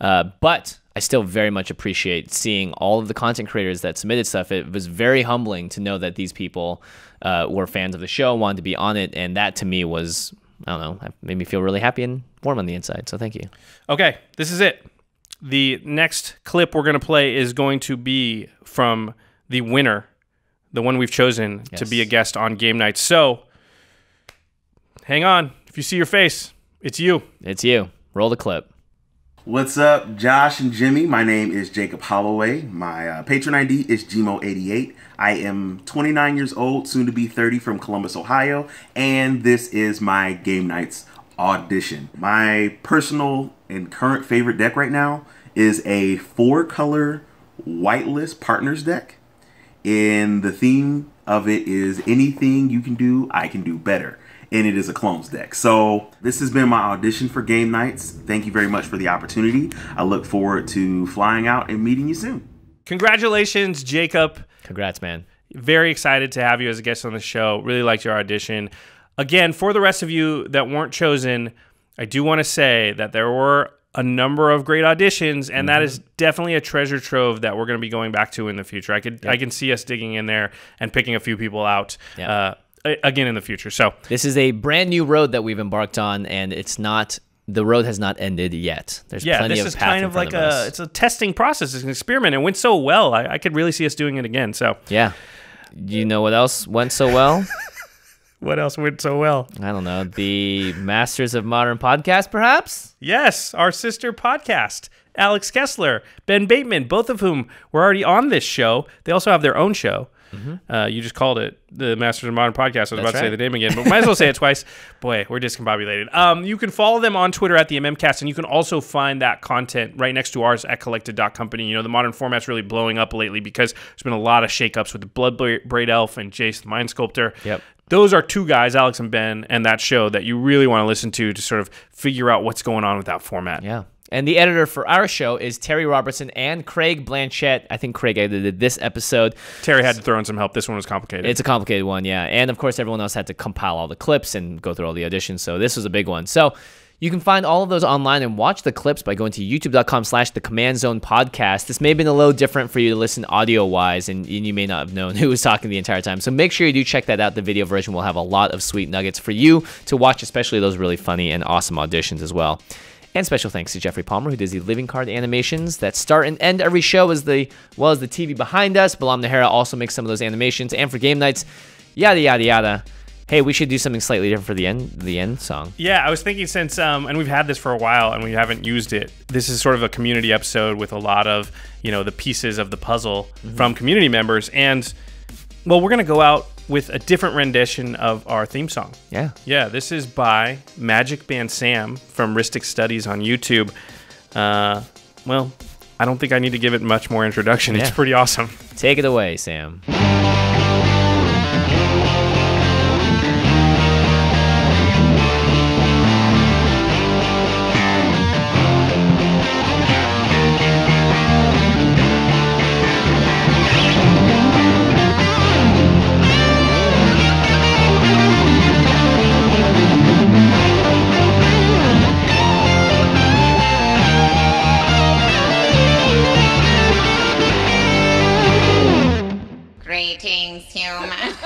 But I still very much appreciate seeing all of the content creators that submitted stuff. It was very humbling to know that these people were fans of the show, wanted to be on it, and that to me was, I don't know, made me feel really happy and warm on the inside, so thank you. Okay, this is it. The next clip we're going to play is going to be from the winner, the one we've chosen to be a guest on Game Night. So, hang on. If you see your face, it's you. It's you. Roll the clip. What's up, Josh and Jimmy? My name is Jacob Holloway. My patron ID is Gmo88. I am 29 years old, soon to be 30, from Columbus, Ohio, and this is my Game Nights audition. My personal and current favorite deck right now is a 4-color whitelist partners deck, and the theme of it is anything you can do, I can do better. And it is a clones deck. So this has been my audition for Game Nights. Thank you very much for the opportunity. I look forward to flying out and meeting you soon. Congratulations, Jacob. Congrats, man. Very excited to have you as a guest on the show. Really liked your audition. Again, for the rest of you that weren't chosen, I do want to say that there were a number of great auditions, and that is definitely a treasure trove that we're going to be going back to in the future. I can see us digging in there and picking a few people out. Again in the future. So this is a brand new road that we've embarked on, and the road has not ended yet. There's plenty this of is path kind in of front like us. it's a testing process. It's an experiment. It went so well. I could really see us doing it again. So yeah, you know what else went so well? What else went so well? I don't know. The Masters of Modern Podcast, perhaps? Yes, our sister podcast. Alex Kessler, Ben Bateman, both of whom were already on this show. They also have their own show. You just called it the Masters of Modern Podcast. I was about to say the name again, but might as well say it twice. Boy, we're discombobulated. You can follow them on Twitter at the MMcast, and you can also find that content right next to ours at collected.company. The modern format's really blowing up lately because there's been a lot of shakeups with the Bloodbraid Elf and Jace the Mind Sculptor. Yep. Those are two guys, Alex and Ben, and that show that you really want to listen to sort of figure out what's going on with that format. Yeah. And the editor for our show is Terry Robertson and Craig Blanchett. I think Craig edited this episode. Terry had to throw in some help. This one was complicated. It's a complicated one, yeah. And, of course, everyone else had to compile all the clips and go through all the auditions. So this was a big one. So you can find all of those online and watch the clips by going to youtube.com/the Command Zone Podcast. This may have been a little different for you to listen audio-wise, and you may not have known who was talking the entire time. So make sure you do check that out. The video version will have a lot of sweet nuggets for you to watch, especially those really funny and awesome auditions as well. And special thanks to Geoffrey Palmer, who does the living card animations that start and end every show, as well as the TV behind us. Balam Nahara also makes some of those animations. And for Game Nights, yada, yada, yada. Hey, we should do something slightly different for the end song. Yeah, I was thinking since, and we've had this for a while and we haven't used it, this is sort of a community episode with a lot of, the pieces of the puzzle from community members. And, well, we're going to go out with a different rendition of our theme song. Yeah. Yeah, this is by Magic Band Sam from Ristic Studies on YouTube. Well, I don't think I need to give it much more introduction. Yeah. It's pretty awesome. Take it away, Sam. Greetings, humans.